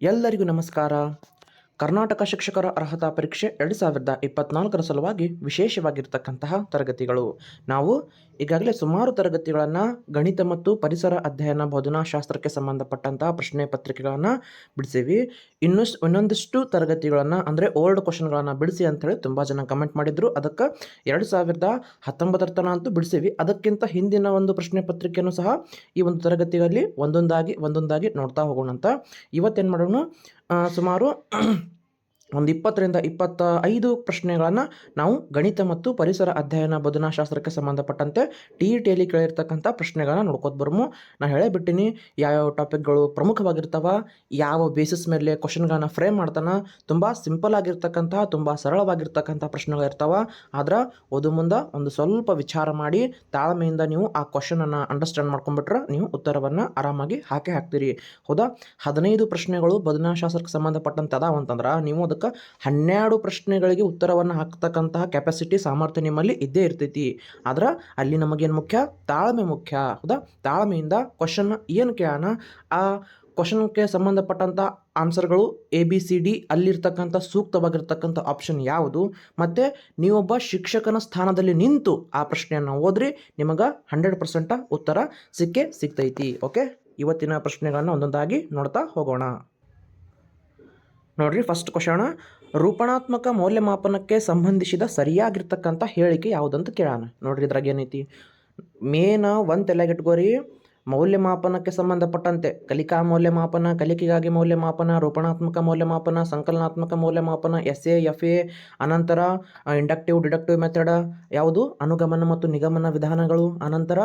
ಎಲ್ಲರಿಗೂ ನಮಸ್ಕಾರ. ಕರ್ನಾಟಕ ಶಿಕ್ಷಕರ ಅರ್ಹತಾ ಪರೀಕ್ಷೆ 2024ರ ಸಲುವಾಗಿ ವಿಶೇಷವಾಗಿರ್ತಕ್ಕಂತಹ ತರಗತಿಗಳು. ನಾವು ಈಗಾಗಲೇ ಸುಮಾರು ತರಗತಿಗಳನ್ನು ಗಣಿತ ಮತ್ತು ಪರಿಸರ ಅಧ್ಯಯನ ಬೋಧನಾಶಾಸ್ತ್ರಕ್ಕೆ ಸಂಬಂಧಪಟ್ಟಂತಹ ಪ್ರಶ್ನೆ ಪತ್ರಿಕೆಗಳನ್ನು ಬಿಡಿಸೀವಿ. ಇನ್ನೊಂದಿಷ್ಟು ತರಗತಿಗಳನ್ನು ಅಂದರೆ ಓಲ್ಡ್ ಕ್ವಶನ್ಗಳನ್ನು ಬಿಡಿಸಿ ಅಂಥೇಳಿ ತುಂಬ ಜನ ಕಮೆಂಟ್ ಮಾಡಿದರು. ಅದಕ್ಕೆ 2019 ತನಕ ಅಂತೂ ಬಿಡಿಸೀವಿ. ಅದಕ್ಕಿಂತ ಹಿಂದಿನ ಒಂದು ಪ್ರಶ್ನೆ ಪತ್ರಿಕೆಯನ್ನು ಸಹ ಈ ಒಂದು ತರಗತಿಯಲ್ಲಿ ಒಂದೊಂದಾಗಿ ನೋಡ್ತಾ ಹೋಗೋಣ ಅಂತ. ಇವತ್ತೇನು ಮಾಡೋಣ, ಸುಮಾರು ಒಂದು 20ರಿಂದ 25 ಪ್ರಶ್ನೆಗಳನ್ನು ನಾವು ಗಣಿತ ಮತ್ತು ಪರಿಸರ ಅಧ್ಯಯನ ಬೋಧನಾಶಾಸ್ತ್ರಕ್ಕೆ ಸಂಬಂಧಪಟ್ಟಂತೆ TETಯಲ್ಲಿ ಕೇಳಿರ್ತಕ್ಕಂಥ ಪ್ರಶ್ನೆಗಳನ್ನ ನೋಡ್ಕೋತ ಬರೋಮು. ನಾನು ಹೇಳೇಬಿಟ್ಟಿನಿ ಯಾವ್ಯಾವ ಟಾಪಿಕ್ಗಳು ಪ್ರಮುಖವಾಗಿರ್ತಾವ, ಯಾವ ಬೇಸಿಸ್ ಮೇಲೆ ಕ್ವಶನ್ಗಳನ್ನ ಫ್ರೇಮ್ ಮಾಡ್ತಾನೆ. ತುಂಬ ಸಿಂಪಲ್ ಆಗಿರ್ತಕ್ಕಂಥ ತುಂಬ ಸರಳವಾಗಿರ್ತಕ್ಕಂಥ ಪ್ರಶ್ನೆಗಳಿರ್ತಾವ. ಆದ್ರೆ ಓದು ಮುಂದೆ ಒಂದು ಸ್ವಲ್ಪ ವಿಚಾರ ಮಾಡಿ ತಾಳ್ಮೆಯಿಂದ ನೀವು ಆ ಕ್ವಶನನ್ನು ಅಂಡರ್ಸ್ಟ್ಯಾಂಡ್ ಮಾಡ್ಕೊಂಡ್ಬಿಟ್ರೆ ನೀವು ಉತ್ತರವನ್ನು ಆರಾಮಾಗಿ ಹಾಕ್ತೀರಿ. ಹೌದಾ? 15 ಪ್ರಶ್ನೆಗಳು ಬೋಧನಾಶಾಸ್ತ್ರಕ್ಕೆ ಸಂಬಂಧಪಟ್ಟಂತೆ ಅದಾವಂತಂದ್ರೆ ನೀವು ಅದಕ್ಕೆ 12 ಪ್ರಶ್ನೆಗಳಿಗೆ ಉತ್ತರವನ್ನು ಹಾಕ್ತಕ್ಕಂತಹ ಕೆಪಾಸಿಟಿ ಸಾಮರ್ಥ್ಯ ನಿಮ್ಮಲ್ಲಿ ಇದ್ದೇ ಇರ್ತೈತಿ. ಆದ್ರೆ ಅಲ್ಲಿ ನಮಗೇನು ಮುಖ್ಯ? ತಾಳ್ಮೆ ಮುಖ್ಯ. ಹೌದಾ? ತಾಳ್ಮೆಯಿಂದ ಕ್ವಶನ್ ಏನು ಕೇಳೋಣ, ಆ ಕ್ವಶನ್ಗೆ ಸಂಬಂಧಪಟ್ಟಂಥ ಆನ್ಸರ್ಗಳು ABCD ಅಲ್ಲಿರ್ತಕ್ಕಂಥ ಸೂಕ್ತವಾಗಿರ್ತಕ್ಕಂಥ ಆಪ್ಷನ್ ಯಾವುದು, ಮತ್ತು ನೀವೊಬ್ಬ ಶಿಕ್ಷಕನ ಸ್ಥಾನದಲ್ಲಿ ನಿಂತು ಆ ಪ್ರಶ್ನೆಯನ್ನು ಓದ್ರಿ, ನಿಮಗೆ 100% ಉತ್ತರ ಸಿಗ್ತೈತಿ. ಓಕೆ, ಇವತ್ತಿನ ಪ್ರಶ್ನೆಗಳನ್ನು ಒಂದೊಂದಾಗಿ ನೋಡ್ತಾ ಹೋಗೋಣ. ನೋಡ್ರಿ, ಫಸ್ಟ್ ಕ್ವಶನ್, ರೂಪಣಾತ್ಮಕ ಮೌಲ್ಯಮಾಪನಕ್ಕೆ ಸಂಬಂಧಿಸಿದ ಸರಿಯಾಗಿರ್ತಕ್ಕಂಥ ಹೇಳಿಕೆ ಯಾವುದಂತ ಕೇಳೋಣ. ನೋಡ್ರಿ, ಇದ್ರಾಗ ಏನೈತಿ, ಮೇನ್ ಒಂದು ತಲೆಗಿಟ್ಕೋರಿ. ಮೌಲ್ಯಮಾಪನಕ್ಕೆ ಸಂಬಂಧಪಟ್ಟಂತೆ ಕಲಿಕಾ ಮೌಲ್ಯಮಾಪನ, ಕಲಿಕೆಗಾಗಿ ಮೌಲ್ಯಮಾಪನ, ರೂಪಣಾತ್ಮಕ ಮೌಲ್ಯಮಾಪನ, ಸಂಕಲನಾತ್ಮಕ ಮೌಲ್ಯಮಾಪನ, SA, FA, ಅನಂತರ ಇಂಡಕ್ಟಿವ್ ಡಿಡಕ್ಟಿವ್ ಮೆಥಡ್ ಯಾವುದು, ಅನುಗಮನ ಮತ್ತು ನಿಗಮನ ವಿಧಾನಗಳು, ಅನಂತರ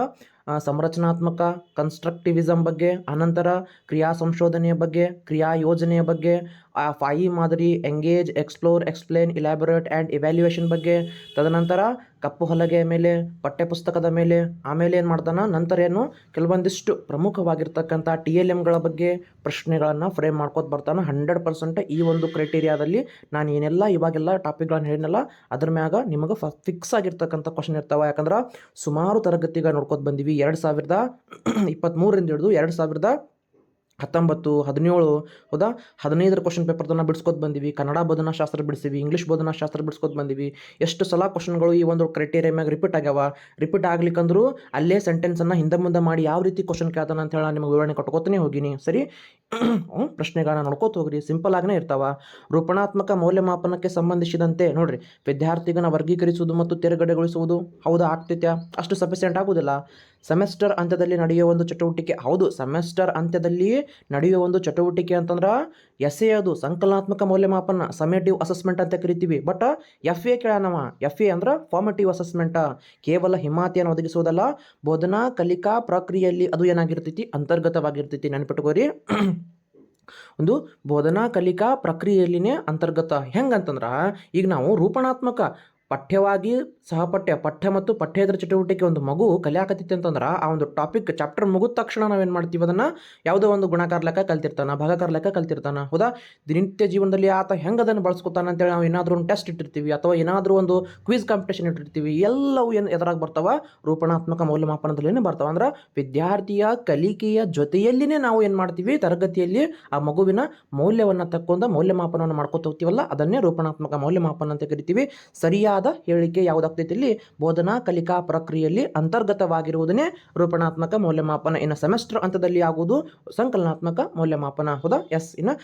ಸಂರಚನಾತ್ಮಕ ಕನ್ಸ್ಟ್ರಕ್ಟಿವಿಸಮ್ ಬಗ್ಗೆ, ಅನಂತರ ಕ್ರಿಯಾ ಸಂಶೋಧನೆಯ ಬಗ್ಗೆ, ಕ್ರಿಯಾ ಯೋಜನೆಯ ಬಗ್ಗೆ, 5 ಮಾದರಿ, engage, explore, explain, elaborate and evaluation ಬಗ್ಗೆ, ತದನಂತರ ಕಪ್ಪು ಹಲಗೆಯ ಮೇಲೆ, ಪಠ್ಯಪುಸ್ತಕದ ಮೇಲೆ, ಆಮೇಲೆ ಏನು ಮಾಡ್ತಾನೆ, ನಂತರ ಏನು ಕೆಲವೊಂದಿಷ್ಟು ಪ್ರಮುಖವಾಗಿರ್ತಕ್ಕಂಥ TLMಗಳ ಬಗ್ಗೆ ಪ್ರಶ್ನೆಗಳನ್ನು ಫ್ರೇಮ್ ಮಾಡ್ಕೋತ ಬರ್ತಾನೆ. 100% ಈ ಒಂದು ಕ್ರೈಟೀರಿಯಾದಲ್ಲಿ ನಾನು ಏನೆಲ್ಲ ಇವಾಗೆಲ್ಲ ಟಾಪಿಕ್ಗಳನ್ನು ಹೇಳಿನಲ್ಲ ಅದ್ರ ಮ್ಯಾಗ ನಿಮಗೆ ಫಿಕ್ಸ್ ಆಗಿರ್ತಕ್ಕಂಥ ಕ್ವಶನ್ ಇರ್ತಾವೆ. ಯಾಕಂದ್ರೆ ಸುಮಾರು ತರಗತಿಗಳು ನೋಡ್ಕೋತ ಬಂದೀವಿ. 2023ರಿಂದ ಹಿಡಿದು 2019, 17, ಹೌದಾ, 15 ಕ್ವಶನ್ ಪೇಪರ್ ತನಕ ಬಿಡಿಸ್ಕೊತ ಬಂದೀವಿ. ಕನ್ನಡ ಬೋಧನಾಶಾಸ್ತ್ರ ಬಿಡಿಸೀವಿ, ಇಂಗ್ಲೀಷ್ ಬೋಧನಾಶಾಸ್ತ್ರ ಬಿಡಿಸ್ಕೊತ ಬಂದೀವಿ. ಎಷ್ಟು ಸಲ ಕ್ವಶನ್ಗಳು ಈ ಒಂದು ಕ್ರೈಟೀರಿಯಾ ಮ್ಯಾಗ ರಿಪೀಟ್ ಆಗ್ಯಾವ. ರಿಪೀಟ್ ಆಗ್ಲಿಕ್ಕಂದ್ರೂ ಅಲ್ಲೇ ಸೆಂಟೆನ್ಸನ್ನು ಹಿಂದೆ ಮುಂದೆ ಮಾಡಿ ಯಾವ ರೀತಿ ಕ್ವಶನ್ ಕೇಳ್ತಾನೆ ಅಂತ ಹೇಳಿ ನಿಮಗೆ ವಿವರಣೆ ಕೊಟ್ಕೋತಾನೆ ಹೋಗಿನಿ. ಸರಿ, ಪ್ರಶ್ನೆಗಳನ್ನ ನೋಡ್ಕೋತ ಹೋಗ್ರಿ, ಸಿಂಪಲ್ ಆಗನೇ ಇರ್ತಾವ. ರೂಪಣಾತ್ಮಕ ಮೌಲ್ಯಮಾಪನಕ್ಕೆ ಸಂಬಂಧಿಸಿದಂತೆ ನೋಡ್ರಿ, ವಿದ್ಯಾರ್ಥಿಗನ ವರ್ಗೀಕರಿಸುವುದು ಮತ್ತು ತೆರಗಡೆಗೊಳಿಸುವುದು, ಹೌದಾ, ಆಗ್ತೈತ್ಯಾ? ಅಷ್ಟು ಸಫಿಸಿಯೆಂಟ್ ಆಗೋದಿಲ್ಲ. ಸೆಮೆಸ್ಟರ್ ಅಂತ್ಯದಲ್ಲಿ ನಡೆಯುವ ಒಂದು ಚಟುವಟಿಕೆ, ಹೌದು, ಸೆಮೆಸ್ಟರ್ ಅಂತ್ಯದಲ್ಲಿ ನಡೆಯುವ ಒಂದು ಚಟುವಟಿಕೆ ಅಂತಂದ್ರೆ SA, ಅದು ಸಂಕಲನಾತ್ಮಕ ಮೌಲ್ಯಮಾಪನ, ಸಮೇಟಿವ್ ಅಸೆಸ್ಮೆಂಟ್ ಅಂತ ಕರಿತೀವಿ. But FA ಕೇಳೋಣವ. FA ಅಂದ್ರೆ ಫಾರ್ಮೇಟಿವ್ ಅಸೆಸ್ಮೆಂಟ್. ಕೇವಲ ಹಿಮಾತಿಯನ್ನು ಒದಗಿಸುವುದಲ್ಲ, ಬೋಧನಾ ಕಲಿಕಾ ಪ್ರಕ್ರಿಯೆಯಲ್ಲಿ ಅದು ಏನಾಗಿರ್ತೈತಿ, ಅಂತರ್ಗತವಾಗಿರ್ತೈತಿ. ನೆನಪಿಟ್ಕೋರಿ, ಒಂದು ಬೋಧನಾ ಕಲಿಕಾ ಪ್ರಕ್ರಿಯೆಯಲ್ಲಿನೇ ಅಂತರ್ಗತ. ಹೆಂಗಂತಂದ್ರೆ ಈಗ ನಾವು ರೂಪಣಾತ್ಮಕ ಪಠ್ಯವಾಗಿ ಪಠ್ಯ ಮತ್ತು ಪಠ್ಯೇತರ ಚಟುವಟಿಕೆ ಒಂದು ಮಗು ಕಲಿಯಾಕತ್ತಿತ್ತು ಅಂತಂದ್ರೆ ಆ ಒಂದು ಟಾಪಿಕ್ ಚಾಪ್ಟರ್ ಮುಗಿದ ತಕ್ಷಣ ನಾವೇನು ಮಾಡ್ತೀವಿ, ಅದನ್ನು ಯಾವುದೋ ಒಂದು ಗುಣಾಕಾರ ಲೆಕ್ಕ ಕಲ್ತಿರ್ತಾನೆ, ಭಾಗಾಕಾರ ಲೆಕ್ಕ ಕಲ್ತಿರ್ತಾನೆ. ಹೌದಾ? ದಿನನಿತ್ಯ ಜೀವನದಲ್ಲಿ ಆತ ಹೆಂಗೆ ಅದನ್ನು ಬಳಸ್ಕೊತಾನೆ ಅಂತೇಳಿ ನಾವು ಏನಾದರೂ ಒಂದು ಟೆಸ್ಟ್ ಇಟ್ಟಿರ್ತೀವಿ ಅಥವಾ ಏನಾದರೂ ಒಂದು ಕ್ವಿಜ್ ಕಾಂಪಿಟೇಷನ್ ಇಟ್ಟಿರ್ತೀವಿ. ಎಲ್ಲವೂ ಏನು ಎದುರಾಗಿ ಬರ್ತಾವ, ರೂಪಣಾತ್ಮಕ ಮೌಲ್ಯಮಾಪನದಲ್ಲೇ ಬರ್ತಾವೆ. ಅಂದ್ರೆ ವಿದ್ಯಾರ್ಥಿಯ ಕಲಿಕೆಯ ಜೊತೆಯಲ್ಲಿನೇ ನಾವು ಏನು ಮಾಡ್ತೀವಿ, ತರಗತಿಯಲ್ಲಿ ಆ ಮಗುವಿನ ಮೌಲ್ಯವನ್ನು ತಕ್ಕೊಂಡ ಮೌಲ್ಯಮಾಪನವನ್ನು ಮಾಡ್ಕೊತ ಹೋಗ್ತೀವಲ್ಲ, ಅದನ್ನೇ ರೂಪಣಾತ್ಮಕ ಮೌಲ್ಯಮಾಪನ ಅಂತ ಕರಿತೀವಿ. ಸರಿಯಾದ ಹೇಳಿಕೆ ಯಾವುದಾಗ್ತೈತಿ ಇಲ್ಲಿ, ಬೋಧನಾ ಕಲಿಕಾ ಪ್ರಕ್ರಿಯೆಯಲ್ಲಿ ಅಂತರ್ಗತವಾಗಿರುವುದನ್ನೇ ರೂಪಣಾತ್ಮಕ ಮೌಲ್ಯಮಾಪನ. ಇನ್ನು ಸೆಮೆಸ್ಟರ್ ಹಂತದಲ್ಲಿ ಆಗುವುದು ಸಂಕಲನಾತ್ಮಕ ಮೌಲ್ಯಮಾಪನ. ಹೌದಾ? ಎಸ್. ಇನ್ನು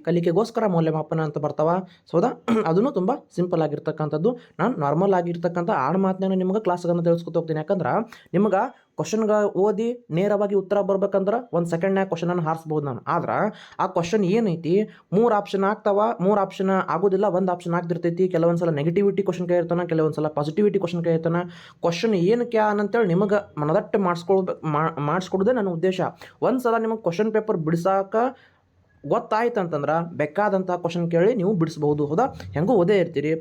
ಕಲಿಕೆಗೋಸ್ಕರ ಮೌಲ್ಯಮಾಪನ ಅಂತ ಬರ್ತಾವ. ಹೌದಾ? ಅದನ್ನು ತುಂಬ ಸಿಂಪಲ್ ಆಗಿರ್ತಕ್ಕಂಥದ್ದು. ನಾನು ನಾರ್ಮಲ್ ಆಗಿರ್ತಕ್ಕಂಥ ಆಡ್ಮಾತನ್ನ ನಿಮ್ಗೆ ಕ್ಲಾಸ್ಗಳನ್ನು ತಿಳಿಸ್ಕೊತ ಹೋಗ್ತೀನಿ. ಯಾಕಂದ್ರೆ ನಿಮ್ಗೆ ಕ್ವಶನ್ಗೆ ಓದಿ ನೇರವಾಗಿ ಉತ್ತರ ಬರ್ಬೇಕಂದ್ರೆ ಒಂದು ಸೆಕೆಂಡ್ನಾಗ ಕ್ವಶನನ್ನು ಹಾರಿಸ್ಬೋದು ನಾನು. ಆದ್ರೆ ಆ ಕ್ವಶನ್ ಏನೈತಿ, 3 ಆಪ್ಷನ್ ಆಗ್ತಾವ, 3 ಆಪ್ಷನ್ ಆಗೋದಿಲ್ಲ, 1 ಆಪ್ಷನ್ ಆಗ್ತಿರ್ತೈತಿ. ಕೆಲವೊಂದ್ಸಲ ನೆಗೆಟಿವಿಟಿ ಕ್ವಶನ್ ಕೇಳಿರ್ತಾನೆ, ಕೆಲವೊಂದ್ಸಲ ಪಾಸಿಟಿವಿಟಿ ಕ್ವಶನ್ ಕೇಳಿರ್ತಾನೆ. ಕ್ವಶನ್ ಏನು ಅಂತೇಳಿ ನಿಮಗೆ ಮನದಟ್ಟು ಮಾಡಿಸ್ಕೊಡೋದೇ ನನ್ನ ಉದ್ದೇಶ. ಒಂದು ಸಲ ನಿಮಗೆ ಕ್ವಶನ್ ಪೇಪರ್ ಬಿಡಿಸಾಕ ಗೊತ್ತಾಯ್ತು ಅಂತಂದ್ರೆ ಬೇಕಾದಂಥ ಕ್ವಶನ್ ಕೇಳಿ ನೀವು ಬಿಡಿಸ್ಬೋದು. ಹೌದಾ? ಹೆಂಗೂ ಓದೇ ಇರ್ತೀರಿ,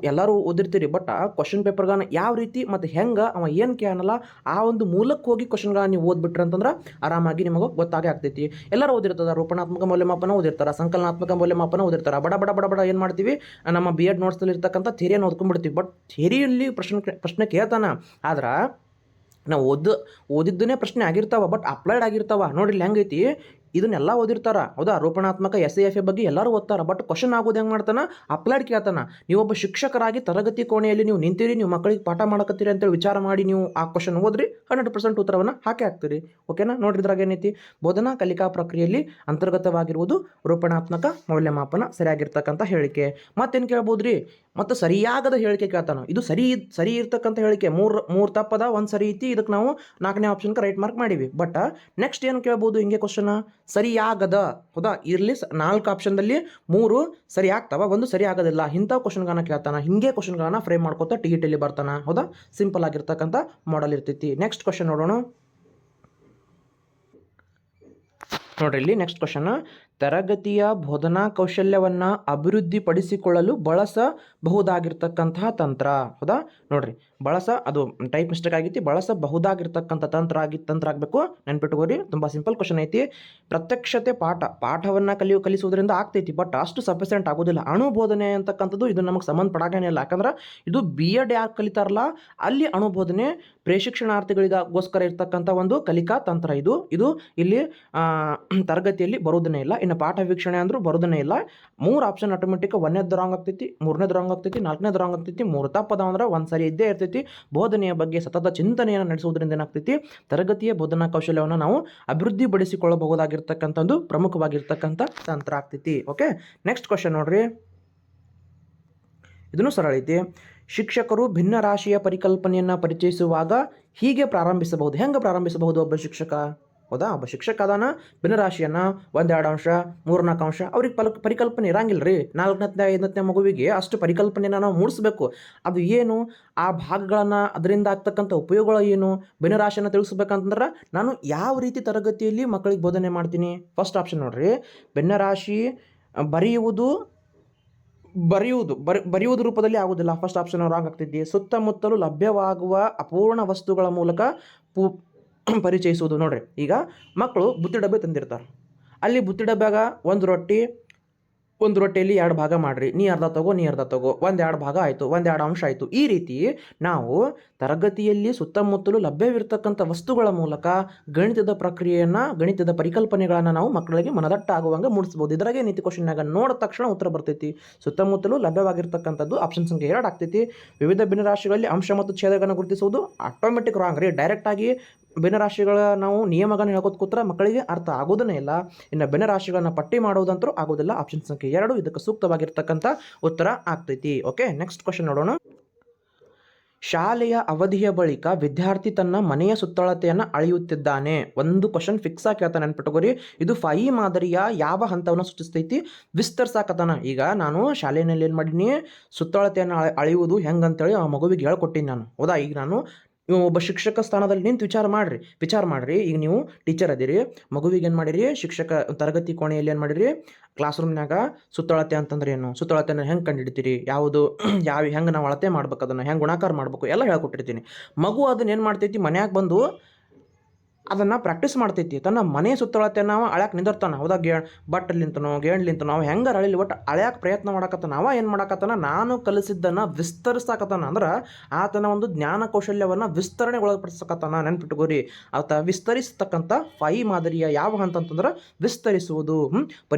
ಎಲ್ಲರೂ ಓದಿರ್ತೀರಿ. ಬಟ್ ಕ್ವಶನ್ ಪೇಪರ್ಗಳನ್ನ ಯಾವ ರೀತಿ ಮತ್ತು ಹೆಂಗೆ ಅವ ಏನು ಕೇಳಲ್ಲ ಆ ಒಂದು ಮೂಲಕ್ಕೆ ಹೋಗಿ ಕ್ವಶನ್ಗಳನ್ನ ನೀವು ಓದ್ಬಿಟ್ರಿ ಅಂತಂದ್ರೆ ಆರಾಮಾಗಿ ನಿಮಗೆ ಗೊತ್ತಾಗೇ ಆಗ್ತೈತಿ. ಎಲ್ಲರೂ ಓದಿರ್ತದೆ, ರೂಪಣಾತ್ಮಕ ಮೌಲ್ಯಮಾಪನ ಓದಿರ್ತಾರೆ, ಸಂಕಲನಾತ್ಮಕ ಮೌಲ್ಯಮಾಪನ ಓದಿರ್ತಾರೆ. ಬಡ ಏನು ಮಾಡ್ತೀವಿ, ನಮ್ಮ BEd ನೋಟ್ಸ್ನಲ್ಲಿ ಇರ್ತಕ್ಕಂಥ ಥಿಯರಿಯನ್ನು ಓದ್ಕೊಂಡ್ಬಿಡ್ತೀವಿ. ಬಟ್ ಥಿಯರಿಯಲ್ಲಿ ಪ್ರಶ್ನೆ ಕೇಳ್ತಾನೆ, ಆದ್ರೆ ನಾವು ಓದಿದ್ದನೇ ಪ್ರಶ್ನೆ ಆಗಿರ್ತಾವ, ಬಟ್ ಅಪ್ಲೈಡ್ ಆಗಿರ್ತಾವ. ನೋಡಿರಿ ಹೆಂಗೈತಿ, ಇದನ್ನೆಲ್ಲ ಓದಿರ್ತಾರ, ಹೌದಾ? ರೂಪಣಾತ್ಮಕ SAFA ಬಗ್ಗೆ ಎಲ್ಲರೂ ಓದ್ತಾರ. ಬಟ್ ಕ್ವಶನ್ ಆಗೋದು ಹೆಂಗೆ ಮಾಡ್ತಾನ, ಅಪ್ಲೈಡ್ ಕೇಳ್ತಾನ. ನೀವೊಬ್ಬ ಶಿಕ್ಷಕರಾಗಿ ತರಗತಿ ಕೋಣೆಯಲ್ಲಿ ನೀವು ನಿಂತೀರಿ, ನೀವು ಮಕ್ಕಳಿಗೆ ಪಾಠ ಮಾಡಕತ್ತೀರಿ ಅಂತೇಳಿ ವಿಚಾರ ಮಾಡಿ ನೀವು ಆ ಕ್ವಶನ್ ಓದ್ರಿ, 100% ಉತ್ತರವನ್ನು ಹಾಕಿ ಹಾಕ್ತೀರಿ. ಓಕೆನಾ? ನೋಡ್ರಿ ಇದ್ರಾಗ ಏನೈತಿ, ಬೋಧನಾ ಕಲಿಕಾ ಪ್ರಕ್ರಿಯೆಯಲ್ಲಿ ಅಂತರ್ಗತವಾಗಿರುವುದು ರೂಪಣಾತ್ಮಕ ಮೌಲ್ಯಮಾಪನ ಸರಿಯಾಗಿರ್ತಕ್ಕಂಥ ಹೇಳಿಕೆ. ಮತ್ತೇನು ಕೇಳ್ಬೋದ್ರಿ, ಮತ್ತು ಸರಿಯಾಗದ ಹೇಳಿಕೆ ಕೇಳ್ತಾನ. ಇದು ಸರಿ ಇರ್ತಕ್ಕಂಥ ಹೇಳಿಕೆ, ಮೂರು ತಪ್ಪದ, ಒಂದು ಸರಿ ಐತಿ. ಇದಕ್ಕೆ ನಾವು 4ನೇ ಆಪ್ಷನ್ಗೆ ರೈಟ್ ಮಾರ್ಕ್ ಮಾಡೀವಿ. ಬಟ್ ನೆಕ್ಸ್ಟ್ ಏನು ಕೇಳ್ಬೋದು ಹಿಂಗೆ ಕ್ವಶನ್, ಸರಿಯಾಗದ, ಹೌದಾ? ಇರಲಿ 4 ಆಪ್ಷನ್ದಲ್ಲಿ 3 ಸರಿ ಆಗ್ತಾವ, ಒಂದು ಸರಿ ಆಗೋದಿಲ್ಲ. ಇಂಥ ಕ್ವಶನ್ಗಳನ್ನ ಕೇಳ್ತಾನ. ಹಿಂಗೆ ಕ್ವಶನ್ಗಳನ್ನ ಫ್ರೇಮ್ ಮಾಡ್ಕೋತಾ TETಯಲ್ಲಿ ಬರ್ತಾನ, ಹೌದಾ? ಸಿಂಪಲ್ ಆಗಿರ್ತಕ್ಕಂಥ ಮಾಡೆಲ್ ಇರ್ತೈತಿ. ನೆಕ್ಸ್ಟ್ ಕ್ವಶನ್ ನೋಡೋಣ. ನೋಡ್ರಿ ಇಲ್ಲಿ ನೆಕ್ಸ್ಟ್ ಕ್ವಶನ್, ತರಗತಿಯ ಬೋಧನಾ ಕೌಶಲ್ಯವನ್ನು ಅಭಿವೃದ್ಧಿಪಡಿಸಿಕೊಳ್ಳಲು ಬಳಸಬಹುದಾಗಿರ್ತಕ್ಕಂತಹ ತಂತ್ರ, ಹೌದಾ? ನೋಡ್ರಿ, ಅದು ಟೈಪ್ ಮಿಸ್ಟೇಕ್ ಆಗೈತಿ, ಬಳಸಬಹುದಾಗಿರ್ತಕ್ಕಂಥ ತಂತ್ರ ಆಗಬೇಕು. ನೆನ್ಪಿಟ್ಕೋರಿ, ತುಂಬ ಸಿಂಪಲ್ ಕ್ವಶನ್ ಐತಿ. ಪ್ರತ್ಯಕ್ಷತೆ ಪಾಠವನ್ನು ಕಲಿಸುವುದರಿಂದ ಆಗ್ತೈತಿ, ಬಟ್ ಅಷ್ಟು ಸಫಿಷಿಯೆಂಟ್ ಆಗೋದಿಲ್ಲ. ಅಣುಬೋಧನೆ ಅಂತಕ್ಕಂಥದ್ದು ಇದು ನಮಗೆ ಸಂಬಂಧಪಡಾಗೇನೆ ಇಲ್ಲ. ಯಾಕಂದ್ರೆ ಇದು B.Ed ಯಾರು ಕಲಿತಾರಲ್ಲ ಅಲ್ಲಿ ಅಣುಬೋಧನೆ ಪ್ರೇಶಿಕ್ಷಣಾರ್ಥಿಗಳಿಗೋಸ್ಕರ ಇರ್ತಕ್ಕಂಥ ಒಂದು ಕಲಿಕಾ ತಂತ್ರ. ಇದು ಇಲ್ಲಿ ತರಗತಿಯಲ್ಲಿ ಬರೋದನ್ನೇ ಇಲ್ಲ. ಇನ್ನು ಪಾಠ ವೀಕ್ಷಣೆ ಅಂದ್ರೂ ಬರೋದನ್ನೇ ಇಲ್ಲ. 3 ಆಪ್ಷನ್ ಆಟೋಮೆಟಿಕ್, 1ನೇದು ರಾಂಗ್ ಆಗ್ತೈತಿ, 3ನೇದು ರಾಂಗ್ ಆಗ್ತೈತಿ, 4ನೇದು ರಾಂಗ್ ಆಗ್ತೈತಿ. 3 ತಪ್ಪದ ಅಂದ್ರೆ 1 ಸರಿ ಇದ್ದೇ ಇರ್ತೈತಿ. ಬೋಧನೆಯ ಬಗ್ಗೆ ಸತತ ಚಿಂತನೆಯನ್ನು ನಡೆಸುವುದರಿಂದ ಏನಾಗ್ತೈತಿ, ತರಗತಿಯ ಬೋಧನಾ ಕೌಶಲ್ಯವನ್ನು ನಾವು ಅಭಿವೃದ್ಧಿಪಡಿಸಿಕೊಳ್ಳಬಹುದಾಗಿರ್ತಕ್ಕಂಥ ಒಂದು ಪ್ರಮುಖವಾಗಿರ್ತಕ್ಕಂಥ ತಂತ್ರ ಆಗ್ತೈತಿ. ಓಕೆ, ನೆಕ್ಸ್ಟ್ ಕ್ವಶನ್ ನೋಡ್ರಿ, ಇದನ್ನು ಸರಳ ಐತಿ. ಶಿಕ್ಷಕರು ಭಿನ್ನ ರಾಶಿಯ ಪರಿಕಲ್ಪನೆಯನ್ನು ಪರಿಚಯಿಸುವಾಗ ಹೀಗೆ ಪ್ರಾರಂಭಿಸಬಹುದು. ಹೆಂಗೆ ಪ್ರಾರಂಭಿಸಬಹುದು ಒಬ್ಬ ಶಿಕ್ಷಕ, ಹೌದಾ? ಒಬ್ಬ ಶಿಕ್ಷಕ ಅದಾನ, ಭಿನ್ನರಾಶಿಯನ್ನು 1-2 ಅಂಶ 3-4 ಅಂಶ ಅವ್ರಿಗೆ ಪರಿಕಲ್ಪನೆ ಇರಂಗಿಲ್ಲ ರೀ. 4ನೇ 5ನೇ ಮಗುವಿಗೆ ಅಷ್ಟು ಪರಿಕಲ್ಪನೆಯನ್ನು ನಾವು ಮೂಡಿಸ್ಬೇಕು. ಅದು ಏನು, ಆ ಭಾಗಗಳನ್ನು, ಅದರಿಂದ ಆಗ್ತಕ್ಕಂಥ ಉಪಯೋಗಗಳು ಏನು, ಭಿನ್ನರಾಶಿಯನ್ನು ತಿಳಿಸ್ಬೇಕಂತಂದ್ರೆ ನಾನು ಯಾವ ರೀತಿ ತರಗತಿಯಲ್ಲಿ ಮಕ್ಕಳಿಗೆ ಬೋಧನೆ ಮಾಡ್ತೀನಿ. ಫಸ್ಟ್ ಆಪ್ಷನ್ ನೋಡ್ರಿ, ಭಿನ್ನರಾಶಿ ಬರೆಯುವುದು ರೂಪದಲ್ಲಿ ಆಗೋದಿಲ್ಲ. ಫಸ್ಟ್ ಆಪ್ಷನ್ ರಾಂಗ್ ಆಗ್ತಿದ್ದೆ. ಸುತ್ತಮುತ್ತಲು ಲಭ್ಯವಾಗುವ ಅಪೂರ್ಣ ವಸ್ತುಗಳ ಮೂಲಕ ಪರಿಚಯಿಸುವುದು. ನೋಡ್ರಿ, ಈಗ ಮಕ್ಕಳು ಬುತ್ತಿ ಡಬ್ಬೆ ತಂದಿರ್ತಾರೆ. ಅಲ್ಲಿ ಬುತ್ತಿ ಡಬ್ಬ್ಯಾಗ ಒಂದು ರೊಟ್ಟಿಯಲ್ಲಿ 2 ಭಾಗ ಮಾಡಿರಿ, ನೀ ಅರ್ಧ ತಗೋ 1-2 ಭಾಗ ಆಯಿತು, 1-2 ಅಂಶ ಆಯಿತು. ಈ ರೀತಿ ನಾವು ತರಗತಿಯಲ್ಲಿ ಸುತ್ತಮುತ್ತಲು ಲಭ್ಯವಿರ್ತಕ್ಕಂಥ ವಸ್ತುಗಳ ಮೂಲಕ ಗಣಿತದ ಪರಿಕಲ್ಪನೆಗಳನ್ನು ನಾವು ಮಕ್ಕಳಿಗೆ ಮನದಟ್ಟ ಆಗುವಂಗೆ ಮೂಡಿಸ್ಬೋದು. ಇದ್ರಾಗೆ ನೀತಿ ಕ್ವಶನ್ನಾಗ ನೋಡಿದ ತಕ್ಷಣ ಉತ್ತರ ಬರ್ತೈತಿ. ಸುತ್ತಮುತ್ತಲು ಲಭ್ಯವಾಗಿರ್ತಕ್ಕಂಥದ್ದು ಆಪ್ಷನ್ ಸಂಖ್ಯೆ 2 ಆಗ್ತೈತಿ. ವಿವಿಧ ಭಿನ್ನರಾಶಿಗಳಲ್ಲಿ ಅಂಶ ಮತ್ತು ಛೇದಗಳನ್ನು ಗುರುತಿಸುವುದು ಆಟೋಮೆಟಿಕ್ ರಾಂಗ್ ರೀ. ಡೈರೆಕ್ಟಾಗಿ ಭಿನ್ನರಾಶಿಗಳ ನಾವು ನಿಯಮಗಳನ್ನು ಹೇಳ್ಕೊತ ಕೂತ್ರೆ ಮಕ್ಕಳಿಗೆ ಅರ್ಥ ಆಗೋದನ್ನೇ ಇಲ್ಲ. ಇನ್ನು ಭಿನ್ನರಾಶಿಗಳನ್ನು ಪಟ್ಟಿ ಮಾಡೋದಂತರೂ ಆಗೋದಿಲ್ಲ. ಆಪ್ಷನ್ ಸಂಖ್ಯೆ 2 ಇದಕ್ಕೆ ಸೂಕ್ತವಾಗಿರ್ತಕ್ಕಂಥ ಉತ್ತರ ಆಗ್ತೈತಿ. ಓಕೆ, ನೆಕ್ಸ್ಟ್ ಕ್ವಶನ್ ನೋಡೋಣ. ಶಾಲೆಯ ಅವಧಿಯ ಬಳಿಕ ವಿದ್ಯಾರ್ಥಿ ತನ್ನ ಮನೆಯ ಸುತ್ತಳತೆಯನ್ನು ಅಳೆಯುತ್ತಿದ್ದಾನೆ. ಒಂದು ಕ್ವಶನ್ ಫಿಕ್ಸ್ ಆಗಿ ಕೇಳ್ತಾನೆ, ನೆನ್ಪಿಟ್ಕೋರಿ. ಇದು 5 ಮಾದರಿಯ ಯಾವ ಹಂತವನ್ನು ಸೂಚಿಸ್ತೈತಿ, ವಿಸ್ತರಿಸಾಕತಾನ. ಈಗ ನಾನು ಶಾಲೆಯಲ್ಲಿ ಏನು ಮಾಡೀನಿ, ಸುತ್ತಳತೆಯನ್ನು ಅಳೆಯುವುದು ಹೆಂಗಂತೇಳಿ ಆ ಮಗುವಿಗೆ ಹೇಳ್ಕೊಟ್ಟಿನಿ ನಾನು, ಹೌದಾ? ಈಗ ನಾನು ಒಬ್ಬ ಶಿಕ್ಷಕ ಸ್ಥಾನದಲ್ಲಿ ನಿಂತು ವಿಚಾರ ಮಾಡಿರಿ. ಈಗ ನೀವು ಟೀಚರ್ ಅದೀರಿ, ಮಗುವಿಗೆ ಏನು ಮಾಡಿರಿ, ಶಿಕ್ಷಕ ತರಗತಿ ಕೋಣೆಯಲ್ಲಿ ಏನು ಮಾಡಿರಿ, ಕ್ಲಾಸ್ ರೂಮ್ನಾಗ ಸುತ್ತಳತೆ ಅಂತಂದ್ರೆ ಏನು, ಸುತ್ತಳತೆನ ಹೆಂಗೆ ಕಂಡುಹಿಡಿತೀರಿ, ಹೆಂಗೆ ನಾವು ಅಳತೆ ಮಾಡ್ಬೇಕು, ಅದನ್ನು ಹೆಂಗೆ ಗುಣಾಕಾರ ಮಾಡಬೇಕು ಎಲ್ಲ ಹೇಳ್ಕೊಟ್ಟಿರ್ತೀನಿ. ಮಗು ಅದನ್ನ ಏನು ಮಾಡ್ತೈತಿ, ಮನ್ಯಾಗ ಬಂದು ಅದನ್ನು ಪ್ರಾಕ್ಟೀಸ್ ಮಾಡ್ತೈತಿ. ತನ್ನ ಮನೆ ಸುತ್ತಳತೆಯನ್ನು ನಾವು ಅಳ್ಯಾಕೆ ನಿಂದಿರ್ತಾನೆ, ಹೌದಾ? ಬಟ್ಟಲಿಂತನೋ ಗೇಣ್ಲಿಂತನೋ ಅವು ಹೆಂಗಾರ ಅಳಿಲಿ, ಒಟ್ಟು ಅಳ್ಯಾಕೆ ಪ್ರಯತ್ನ ಮಾಡಕತ್ತಾನ. ಏನು ಮಾಡಕತ್ತಾನ, ನಾನು ಕಲಿಸಿದ್ದನ್ನು ವಿಸ್ತರಿಸಾಕತ್ತಾನ. ಅಂದ್ರೆ ಆತನ ಒಂದು ಜ್ಞಾನ ಕೌಶಲ್ಯವನ್ನು ವಿಸ್ತರಣೆಗೊಳಪಡಿಸಕತ್ತಾನ. ನೆನ್ಪಿಟ್ಕೋರಿ, ಆತ ವಿಸ್ತರಿಸ್ತಕ್ಕಂಥ 5 ಮಾದರಿಯ ಯಾವ ಹಂತ ಅಂತಂದ್ರೆ ವಿಸ್ತರಿಸುವುದು.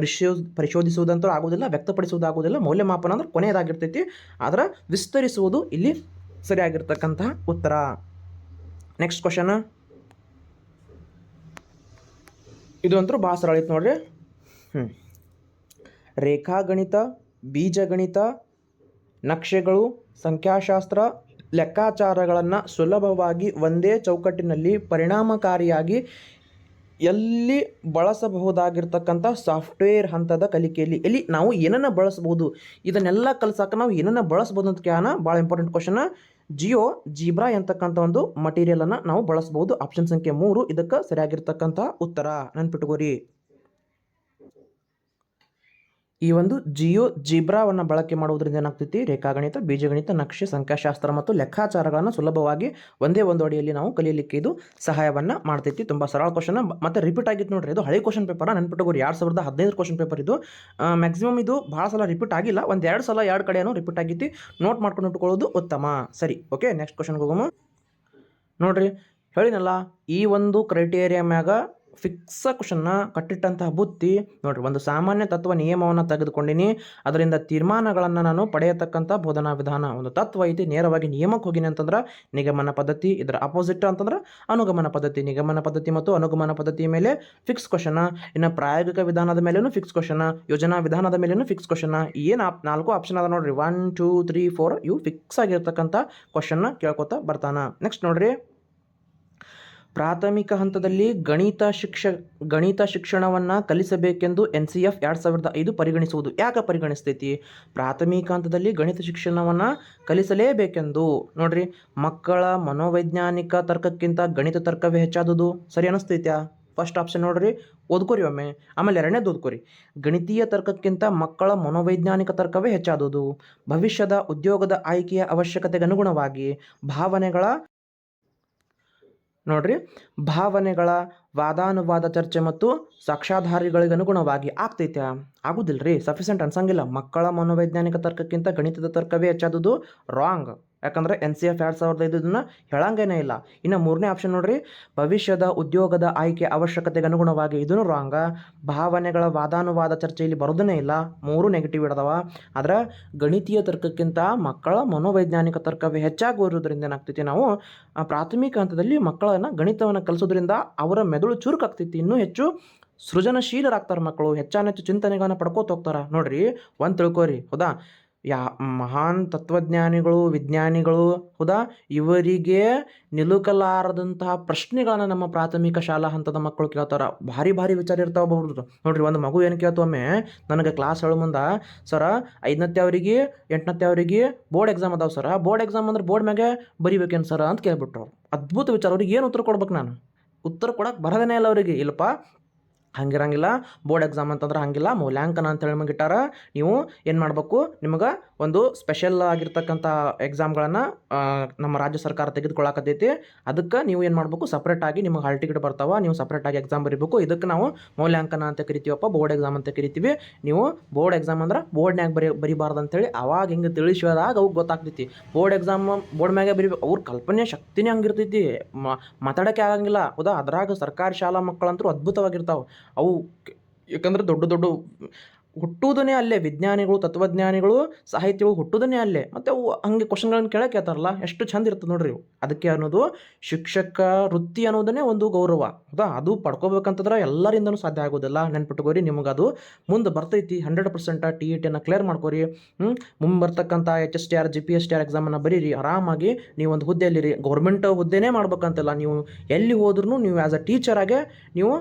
ಪರಿಶೋಧಿಸುವುದಂತೂ ಆಗೋದಿಲ್ಲ, ವ್ಯಕ್ತಪಡಿಸುವುದಾಗೋದಿಲ್ಲ. ಮೌಲ್ಯಮಾಪನ ಅಂದ್ರೆ ಕೊನೆಯದಾಗಿರ್ತೈತಿ. ಆದ್ರೆ ವಿಸ್ತರಿಸುವುದು ಇಲ್ಲಿ ಸರಿಯಾಗಿರ್ತಕ್ಕಂಥ ಉತ್ತರ. ನೆಕ್ಸ್ಟ್ ಕ್ವಶನ್, ಇದು ಅಂತೂ ಭಾಳ ಸರಳ ಐತೆ ನೋಡ್ರಿ. ರೇಖಾಗಣಿತ, ಬೀಜಗಣಿತ, ನಕ್ಷೆಗಳು, ಸಂಖ್ಯಾಶಾಸ್ತ್ರ, ಲೆಕ್ಕಾಚಾರಗಳನ್ನು ಸುಲಭವಾಗಿ ಒಂದೇ ಚೌಕಟ್ಟಿನಲ್ಲಿ ಪರಿಣಾಮಕಾರಿಯಾಗಿ ಎಲ್ಲಿ ಬಳಸಬಹುದಾಗಿರ್ತಕ್ಕಂಥ ಸಾಫ್ಟ್ವೇರ್ ಹಂತದ ಕಲಿಕೆಯಲ್ಲಿ ನಾವು ಏನನ್ನು ಬಳಸ್ಬೋದು, ಇದನ್ನೆಲ್ಲ ಕಲಿಸೋಕೆ ನಾವು ಏನನ್ನು ಬಳಸ್ಬೋದು ಅಂತ ಕೇಳೋಣ. ಭಾಳ ಇಂಪಾರ್ಟೆಂಟ್ ಕ್ವಶನ್. ಜಿಬ್ರಾ ಅಂತಕ್ಕಂಥ ಒಂದು ಮಟೀರಿಯಲನ್ನು ನಾವು ಬಳಸ್ಬೋದು. ಆಪ್ಷನ್ ಸಂಖ್ಯೆ 3 ಇದಕ್ಕೆ ಸರಿಯಾಗಿರ್ತಕ್ಕಂಥ ಉತ್ತರ. ನೆನ್ಪಿಟ್ಕೋರಿ, ಈ ಒಂದು ಜಿಬ್ರಾವನ್ನು ಬಳಕೆ ಮಾಡುವುದರಿಂದ ಏನಾಗ್ತೈತಿ, ರೇಖಾಗಣಿತ, ಬೀಜಗಣಿತ, ನಕ್ಷೆ, ಸಂಖ್ಯಾಶಾಸ್ತ್ರ ಮತ್ತು ಲೆಕ್ಕಾಚಾರಗಳನ್ನು ಸುಲಭವಾಗಿ ಒಂದೇ ಒಂದು ಅಡಿಯಲ್ಲಿ ನಾವು ಕಲಿಯಲಿಕ್ಕೆ ಇದು ಸಹಾಯವನ್ನು ಮಾಡ್ತೈತಿ. ತುಂಬ ಸರಳ ಕ್ವಶನ್, ಮತ್ತೆ ರಿಪೀಟ್ ಆಗಿತ್ತು ನೋಡ್ರಿ. ಇದು ಹಳೆ ಕ್ವಶನ್ ಪೇಪರ್, ನೆನ್ಪಿಟ್ಕೋರಿ. 2015 ಕ್ವಶನ್ ಪೇಪರ್ ಇದು. ಮ್ಯಾಕ್ಸಿಮಮ್ ಇದು ಭಾಳ ಸಲ ರಿಪೀಟ್ ಆಗಿಲ್ಲ, 1-2 ಸಲ 2 ಕಡೆನೂ ರಿಪೀಟ್ ಆಗೈತಿ. ನೋಟ್ ಮಾಡ್ಕೊಂಡು ಇಟ್ಕೊಳ್ಳೋದು ಉತ್ತಮ. ಸರಿ, ಓಕೆ, ನೆಕ್ಸ್ಟ್ ಕ್ವಶನ್ಗೆ ಹೋಗೋಣ. ನೋಡ್ರಿ, ಹೇಳಿನಲ್ಲ, ಈ ಒಂದು ಕ್ರೈಟೇರಿಯಾ ಮ್ಯಾಗ ಫಿಕ್ಸ ಕ್ವಶನ್ನ ಕಟ್ಟಿಟ್ಟಂತಹ ಬುತ್ತಿ ನೋಡ್ರಿ. ಒಂದು ಸಾಮಾನ್ಯ ತತ್ವ ನಿಯಮವನ್ನು ತೆಗೆದುಕೊಂಡಿನಿ, ಅದರಿಂದ ತೀರ್ಮಾನಗಳನ್ನು ನಾನು ಪಡೆಯತಕ್ಕಂಥ ಬೋಧನಾ ವಿಧಾನ. ಒಂದು ತತ್ವ ಐತಿ, ನೇರವಾಗಿ ನಿಯಮಕ್ಕೆ ಹೋಗಿನಿ ಅಂತಂದ್ರೆ ನಿಗಮನ ಪದ್ಧತಿ, ಇದರ ಅಪೋಸಿಟ್ ಅಂತಂದ್ರೆ ಅನುಗಮನ ಪದ್ಧತಿ. ನಿಗಮನ ಪದ್ಧತಿ ಮತ್ತು ಅನುಗಮನ ಪದ್ಧತಿ ಮೇಲೆ ಫಿಕ್ಸ್ ಕ್ವಶನ, ಇನ್ನು ಪ್ರಾಯೋಗಿಕ ವಿಧಾನದ ಮೇಲೇನು ಫಿಕ್ಸ್ ಕ್ವಶನ, ಯೋಜನಾ ವಿಧಾನದ ಮೇಲೇನು ಫಿಕ್ಸ್ ಕ್ವಶನ. ಏನು 4 ಆಪ್ಷನ್ ಅದ ನೋಡ್ರಿ, 1 2 3 4 ಇವು ಫಿಕ್ಸ್ ಆಗಿರ್ತಕ್ಕಂಥ ಕ್ವಶನ್ನ ಕೇಳ್ಕೊತಾ ಬರ್ತಾನ. ನೆಕ್ಸ್ಟ್ ನೋಡ್ರಿ, ಪ್ರಾಥಮಿಕ ಹಂತದಲ್ಲಿ ಗಣಿತ ಶಿಕ್ಷಣವನ್ನು ಕಲಿಸಬೇಕೆಂದು NCF 2005 ಪರಿಗಣಿಸುವುದು. ಯಾಕೆ ಪರಿಗಣಿಸ್ತೈತಿ? ಪ್ರಾಥಮಿಕ ಹಂತದಲ್ಲಿ ಗಣಿತ ಶಿಕ್ಷಣವನ್ನು ಕಲಿಸಲೇಬೇಕೆಂದು. ನೋಡ್ರಿ, ಮಕ್ಕಳ ಮನೋವೈಜ್ಞಾನಿಕ ತರ್ಕಕ್ಕಿಂತ ಗಣಿತ ತರ್ಕವೇ ಹೆಚ್ಚಾದುದು. ಸರಿ ಅನಿಸ್ತೈತ್ಯಾ? ಫಸ್ಟ್ ಆಪ್ಷನ್ ನೋಡ್ರಿ, ಓದ್ಕೋರಿ ಒಮ್ಮೆ, ಆಮೇಲೆ ಎರಡನೇದು ಓದ್ಕೋರಿ. ಗಣಿತೀಯ ತರ್ಕಕ್ಕಿಂತ ಮಕ್ಕಳ ಮನೋವೈಜ್ಞಾನಿಕ ತರ್ಕವೇ ಹೆಚ್ಚಾದುದು. ಭವಿಷ್ಯದ ಉದ್ಯೋಗದ ಆಯ್ಕೆಯ ಅವಶ್ಯಕತೆಗೆ ಅನುಗುಣವಾಗಿ ಭಾವನೆಗಳ ವಾದಾನುವಾದ ಚರ್ಚೆ ಮತ್ತು ಸಾಕ್ಷ್ಯಾಧಾರಿಗಳಿಗೆ ಅನುಗುಣವಾಗಿ ಆಗ್ತೈತೆ. ಆಗುದಿಲ್ರಿ, ಸಫಿಸೆಂಟ್ ಅನ್ಸಂಗಿಲ್ಲ. ಮಕ್ಕಳ ಮನೋವೈಜ್ಞಾನಿಕ ತರ್ಕಕ್ಕಿಂತ ಗಣಿತದ ತರ್ಕವೇ ಹೆಚ್ಚಾದುದು ರಾಂಗ್. ಯಾಕಂದ್ರೆ NCF 2005 ಇದನ್ನು ಹೇಳಂಗೇನೇ ಇಲ್ಲ. ಇನ್ನು 3ನೇ ಆಪ್ಷನ್ ನೋಡ್ರಿ, ಭವಿಷ್ಯದ ಉದ್ಯೋಗದ ಆಯ್ಕೆ ಅವಶ್ಯಕತೆಗೆ ಅನುಗುಣವಾಗಿ, ಇದನ್ನು ರಾಂಗ. ಭಾವನೆಗಳ ವಾದಾನುವಾದ ಚರ್ಚೆ ಇಲ್ಲಿ ಬರೋದನ್ನೇ ಇಲ್ಲ, 3 ನೆಗೆಟಿವ್ ಇಡದವ. ಆದ್ರೆ ಗಣಿತೀಯ ತರ್ಕಕ್ಕಿಂತ ಮಕ್ಕಳ ಮನೋವೈಜ್ಞಾನಿಕ ತರ್ಕವೇ ಹೆಚ್ಚಾಗಿರೋದ್ರಿಂದ ಏನಾಗ್ತೈತಿ, ನಾವು ಪ್ರಾಥಮಿಕ ಹಂತದಲ್ಲಿ ಮಕ್ಕಳನ್ನು ಗಣಿತವನ್ನು ಕಲಿಸೋದ್ರಿಂದ ಅವರ ಮೆದುಳು ಚುರುಕಾಗ್ತೈತಿ, ಇನ್ನೂ ಹೆಚ್ಚು ಸೃಜನಶೀಲರಾಗ್ತಾರೆ ಮಕ್ಕಳು, ಹೆಚ್ಚಾನೆಚ್ಚು ಚಿಂತನೆಗಳನ್ನು ಪಡ್ಕೋತ ಹೋಗ್ತಾರೆ. ನೋಡ್ರಿ, ಒಂದು ತಿಳ್ಕೊರಿ, ಹೌದಾ, ಮಹಾನ್ ತತ್ವಜ್ಞಾನಿಗಳು, ವಿಜ್ಞಾನಿಗಳು, ಹೌದಾ, ಇವರಿಗೆ ನಿಲುಕಲಾರದಂತಹ ಪ್ರಶ್ನೆಗಳನ್ನು ನಮ್ಮ ಪ್ರಾಥಮಿಕ ಶಾಲಾ ಹಂತದ ಮಕ್ಕಳು ಕೇಳ್ತಾರೆ. ಭಾರಿ ಭಾರಿ ವಿಚಾರ ಇರ್ತಾವಬಹುದು. ನೋಡ್ರಿ, ಒಂದು ಮಗು ಏನು ಕೇಳ್ತೊಮ್ಮೆ ನನಗೆ ಕ್ಲಾಸ್ ಹೇಳೋ ಮುಂದೆ, ಸರ 5ನೇ ಅವರಿಗೆ 8ನೇ ಅವರಿಗೆ ಬೋರ್ಡ್ ಎಕ್ಸಾಮ್ ಅದಾವ ಸರ, ಬೋರ್ಡ್ ಎಕ್ಸಾಮ್ ಅಂದ್ರೆ ಬೋರ್ಡ್ ಮ್ಯಾಗೆ ಬರಿಬೇಕೇನು ಸರ ಅಂತ ಕೇಳ್ಬಿಟ್ರು. ಅದ್ಭುತ ವಿಚಾರ. ಅವ್ರಿಗೆ ಏನು ಉತ್ತರ ಕೊಡ್ಬೇಕು ನಾನು? ಉತ್ತರ ಕೊಡಕ್ಕೆ ಬರೋದೇ ಇಲ್ಲ ಅವರಿಗೆ. ಇಲ್ಲಪ್ಪ, ಹಂಗಿರಂಗಿಲ್ಲ, ಬೋರ್ಡ್ ಎಕ್ಸಾಮ್ ಅಂತಂದ್ರೆ ಹಂಗಿಲ್ಲ, ಮೌಲ್ಯಾಂಕನ ಅಂತೇಳಿ ನಮಗಿಟ್ಟಾರ. ನೀವು ಏನು ಮಾಡಬೇಕು, ನಿಮಗೆ ಒಂದು ಸ್ಪೆಷಲ್ ಆಗಿರ್ತಕ್ಕಂಥ ಎಕ್ಸಾಮ್ಗಳನ್ನು ನಮ್ಮ ರಾಜ್ಯ ಸರ್ಕಾರ ತೆಗೆದುಕೊಳ್ಳಾಕತ್ತೈತಿ. ಅದಕ್ಕೆ ನೀವು ಏನು ಮಾಡಬೇಕು, ಸಪ್ರೇಟಾಗಿ ನಿಮಗೆ ಹಾಲ್ ಟಿಕೆಟ್ ಬರ್ತಾವೆ, ನೀವು ಸಪ್ರೇಟಾಗಿ ಎಕ್ಸಾಮ್ ಬರೀಬೇಕು. ಇದಕ್ಕೆ ನಾವು ಮೌಲ್ಯಾಂಕನ ಅಂತ ಕರಿತೀವಪ್ಪ, ಬೋರ್ಡ್ ಎಕ್ಸಾಮ್ ಅಂತ ಕರಿತೀವಿ. ನೀವು ಬೋರ್ಡ್ ಎಕ್ಸಾಮ್ ಅಂದ್ರೆ ಬೋರ್ಡ್ನ್ಯಾಗ ಬರಿಬಾರ್ದು ಅಂತೇಳಿ ಅವಾಗ ಹಿಂಗೆ ತಿಳಿಸಿದಾಗ ಅವ್ರಿಗೆ ಗೊತ್ತಾಗ್ತೈತಿ. ಬೋರ್ಡ್ ಎಕ್ಸಾಮ್ ಬೋರ್ಡ್ ಮ್ಯಾಗೆ ಬರಿಬೇಕು. ಅವ್ರ ಕಲ್ಪನೆ ಶಕ್ತಿನೇ ಹಂಗಿರ್ತೈತಿ, ಮಾತಾಡೋಕ್ಕೆ ಆಗಂಗಿಲ್ಲ, ಹೌದಾ. ಅದ್ರಾಗ ಸರ್ಕಾರಿ ಶಾಲಾ ಮಕ್ಕಳಂತೂ ಅದ್ಭುತವಾಗಿರ್ತಾವೆ ಅವು. ಯಾಕಂದ್ರೆ ದೊಡ್ಡ ದೊಡ್ಡ ಹುಟ್ಟುವುದನ್ನೇ ಅಲ್ಲೇ, ವಿಜ್ಞಾನಿಗಳು, ತತ್ವಜ್ಞಾನಿಗಳು, ಸಾಹಿತ್ಯಗಳು ಹುಟ್ಟುವುದನ್ನೇ ಅಲ್ಲೇ. ಮತ್ತು ಅವು ಹಂಗೆ ಕ್ವಶನ್ಗಳನ್ನು ಕೇಳಕ್ಕೆ ಹೇಳ್ತಾರಲ್ಲ, ಎಷ್ಟು ಚಂದ ಇರ್ತದೆ ನೋಡ್ರಿ. ಅದಕ್ಕೆ ಅನ್ನೋದು ಶಿಕ್ಷಕ ವೃತ್ತಿ ಅನ್ನೋದನ್ನೇ ಒಂದು ಗೌರವ, ಹೌದಾ. ಅದು ಪಡ್ಕೋಬೇಕಂತಂದ್ರೆ ಎಲ್ಲರಿಂದನೂ ಸಾಧ್ಯ ಆಗೋದಿಲ್ಲ. ನೆನ್ಪಿಟ್ಕೋರಿ, ನಿಮಗೆ ಅದು ಮುಂದೆ ಬರ್ತೈತಿ 100%. TET ಕ್ಲಿಯರ್ ಮಾಡ್ಕೋರಿ. ಮುಂದೆ ಬರ್ತಕ್ಕಂಥ HSTR GPSTR ಎಕ್ಸಾಮನ್ನು ಬರೀರಿ. ಆರಾಮಾಗಿ ನೀವು ಒಂದು ಹುದ್ದೆಯಲ್ಲಿರಿ. ಗೌರ್ಮೆಂಟ್ ಹುದ್ದೆನೇ ಮಾಡ್ಬೇಕಂತಿಲ್ಲ, ನೀವು ಎಲ್ಲಿ ಹೋದ್ರೂ ನೀವು ಆ್ಯಸ್ ಅ ಟೀಚರಾಗೆ ನೀವು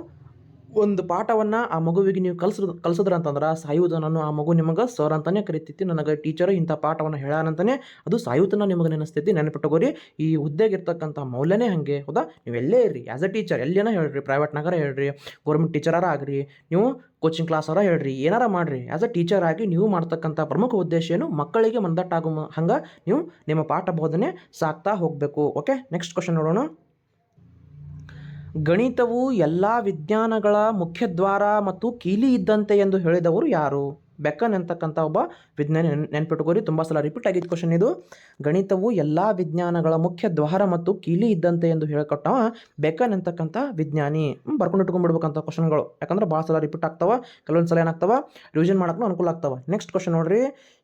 ಒಂದು ಪಾಠವನ್ನು ಆ ಮಗುವಿಗೆ ನೀವು ಕಲಿಸಿದ್ರ ಅಂತಂದ್ರೆ ಸಾಯುವುದನ್ನು ಆ ಮಗು ನಿಮಗೆ ಸರ್ ಅಂತಲೇ ಕರಿತೈತಿ. ನನಗೆ ಟೀಚರ್ ಇಂಥ ಪಾಠವನ್ನು ಹೇಳಾನಂತಲೇ ಅದು ಸಾಯುವುದನ್ನು ನಿಮಗೆ ನೆನೆಸ್ತೈತಿ. ನೆನಪಿಟ್ಟುಕೋರಿ, ಈ ಹುದ್ದೆಗಿರ್ತಕ್ಕಂಥ ಮೌಲ್ಯನೇ ಹಾಗೆ, ಹೌದಾ. ನೀವು ಎಲ್ಲೇ ಇರ್ರಿ, ಆ್ಯಸ್ ಅ ಟೀಚರ್ ಎಲ್ಲೇನ ಹೇಳ್ರಿ, ಪ್ರೈವೇಟ್ನಾಗಾರ ಹೇಳ್ರಿ, ಗೌರ್ಮೆಂಟ್ ಟೀಚರಾರ ಆಗ್ರಿ, ನೀವು ಕೋಚಿಂಗ್ ಕ್ಲಾಸಾರ ಹೇಳ್ರಿ, ಏನಾರ ಮಾಡಿರಿ, ಆ್ಯಸ್ ಅ ಟೀಚರ್ ಆಗಿ ನೀವು ಮಾಡ್ತಕ್ಕಂಥ ಪ್ರಮುಖ ಉದ್ದೇಶ ಏನು, ಮಕ್ಕಳಿಗೆ ಮಂದಟ್ಟಾಗೋ ಹಂಗೆ ನೀವು ನಿಮ್ಮ ಪಾಠ ಬೋಧನೆ ಸಾಕ್ತಾ ಹೋಗಬೇಕು. ಓಕೆ, ನೆಕ್ಸ್ಟ್ ಕ್ವಶನ್ ನೋಡೋಣ. ಗಣಿತವು ಎಲ್ಲ ವಿಜ್ಞಾನಗಳ ಮುಖ್ಯದ್ವಾರ ಮತ್ತು ಕೀಲಿ ಇದ್ದಂತೆ ಎಂದು ಹೇಳಿದವರು ಯಾರು? ಬೆಕನ್ ಅಂತಕ್ಕಂಥ ಒಬ್ಬ ವಿಜ್ಞಾನಿ. ನೆನ್ಪಿಟ್ಕೋರಿ, ತುಂಬ ಸಲ ರಿಪೀಟ್ ಆಗಿದ್ದ ಕ್ವಶನ್ ಇದು. ಗಣಿತವು ಎಲ್ಲ ವಿಜ್ಞಾನಗಳ ಮುಖ್ಯ ದ್ವಾರ ಮತ್ತು ಕೀಲಿ ಇದ್ದಂತೆ ಎಂದು ಹೇಳಿಕೊಟ್ಟವ ಬೆಕನ್ ಅಂತಕ್ಕಂಥ ವಿಜ್ಞಾನಿ. ಬರ್ಕೊಂಡು ಇಟ್ಕೊಂಡ್ಬಿಡ್ಬೇಕಂತ ಕ್ವಶನ್ಗಳು, ಯಾಕಂದ್ರೆ ಭಾಳ ಸಲ ರಿಪೀಟ್ ಆಗ್ತಾವ, ಕೆಲವೊಂದು ಸಲ ಏನಾಗ್ತಾವ ರಿವಿಷನ್ ಮಾಡೋಕ್ಕೂ ಅನುಕೂಲ ಆಗ್ತಾವ. ನೆಕ್ಸ್ಟ್ ಕ್ವಶನ್ ನೋಡ್ರಿ,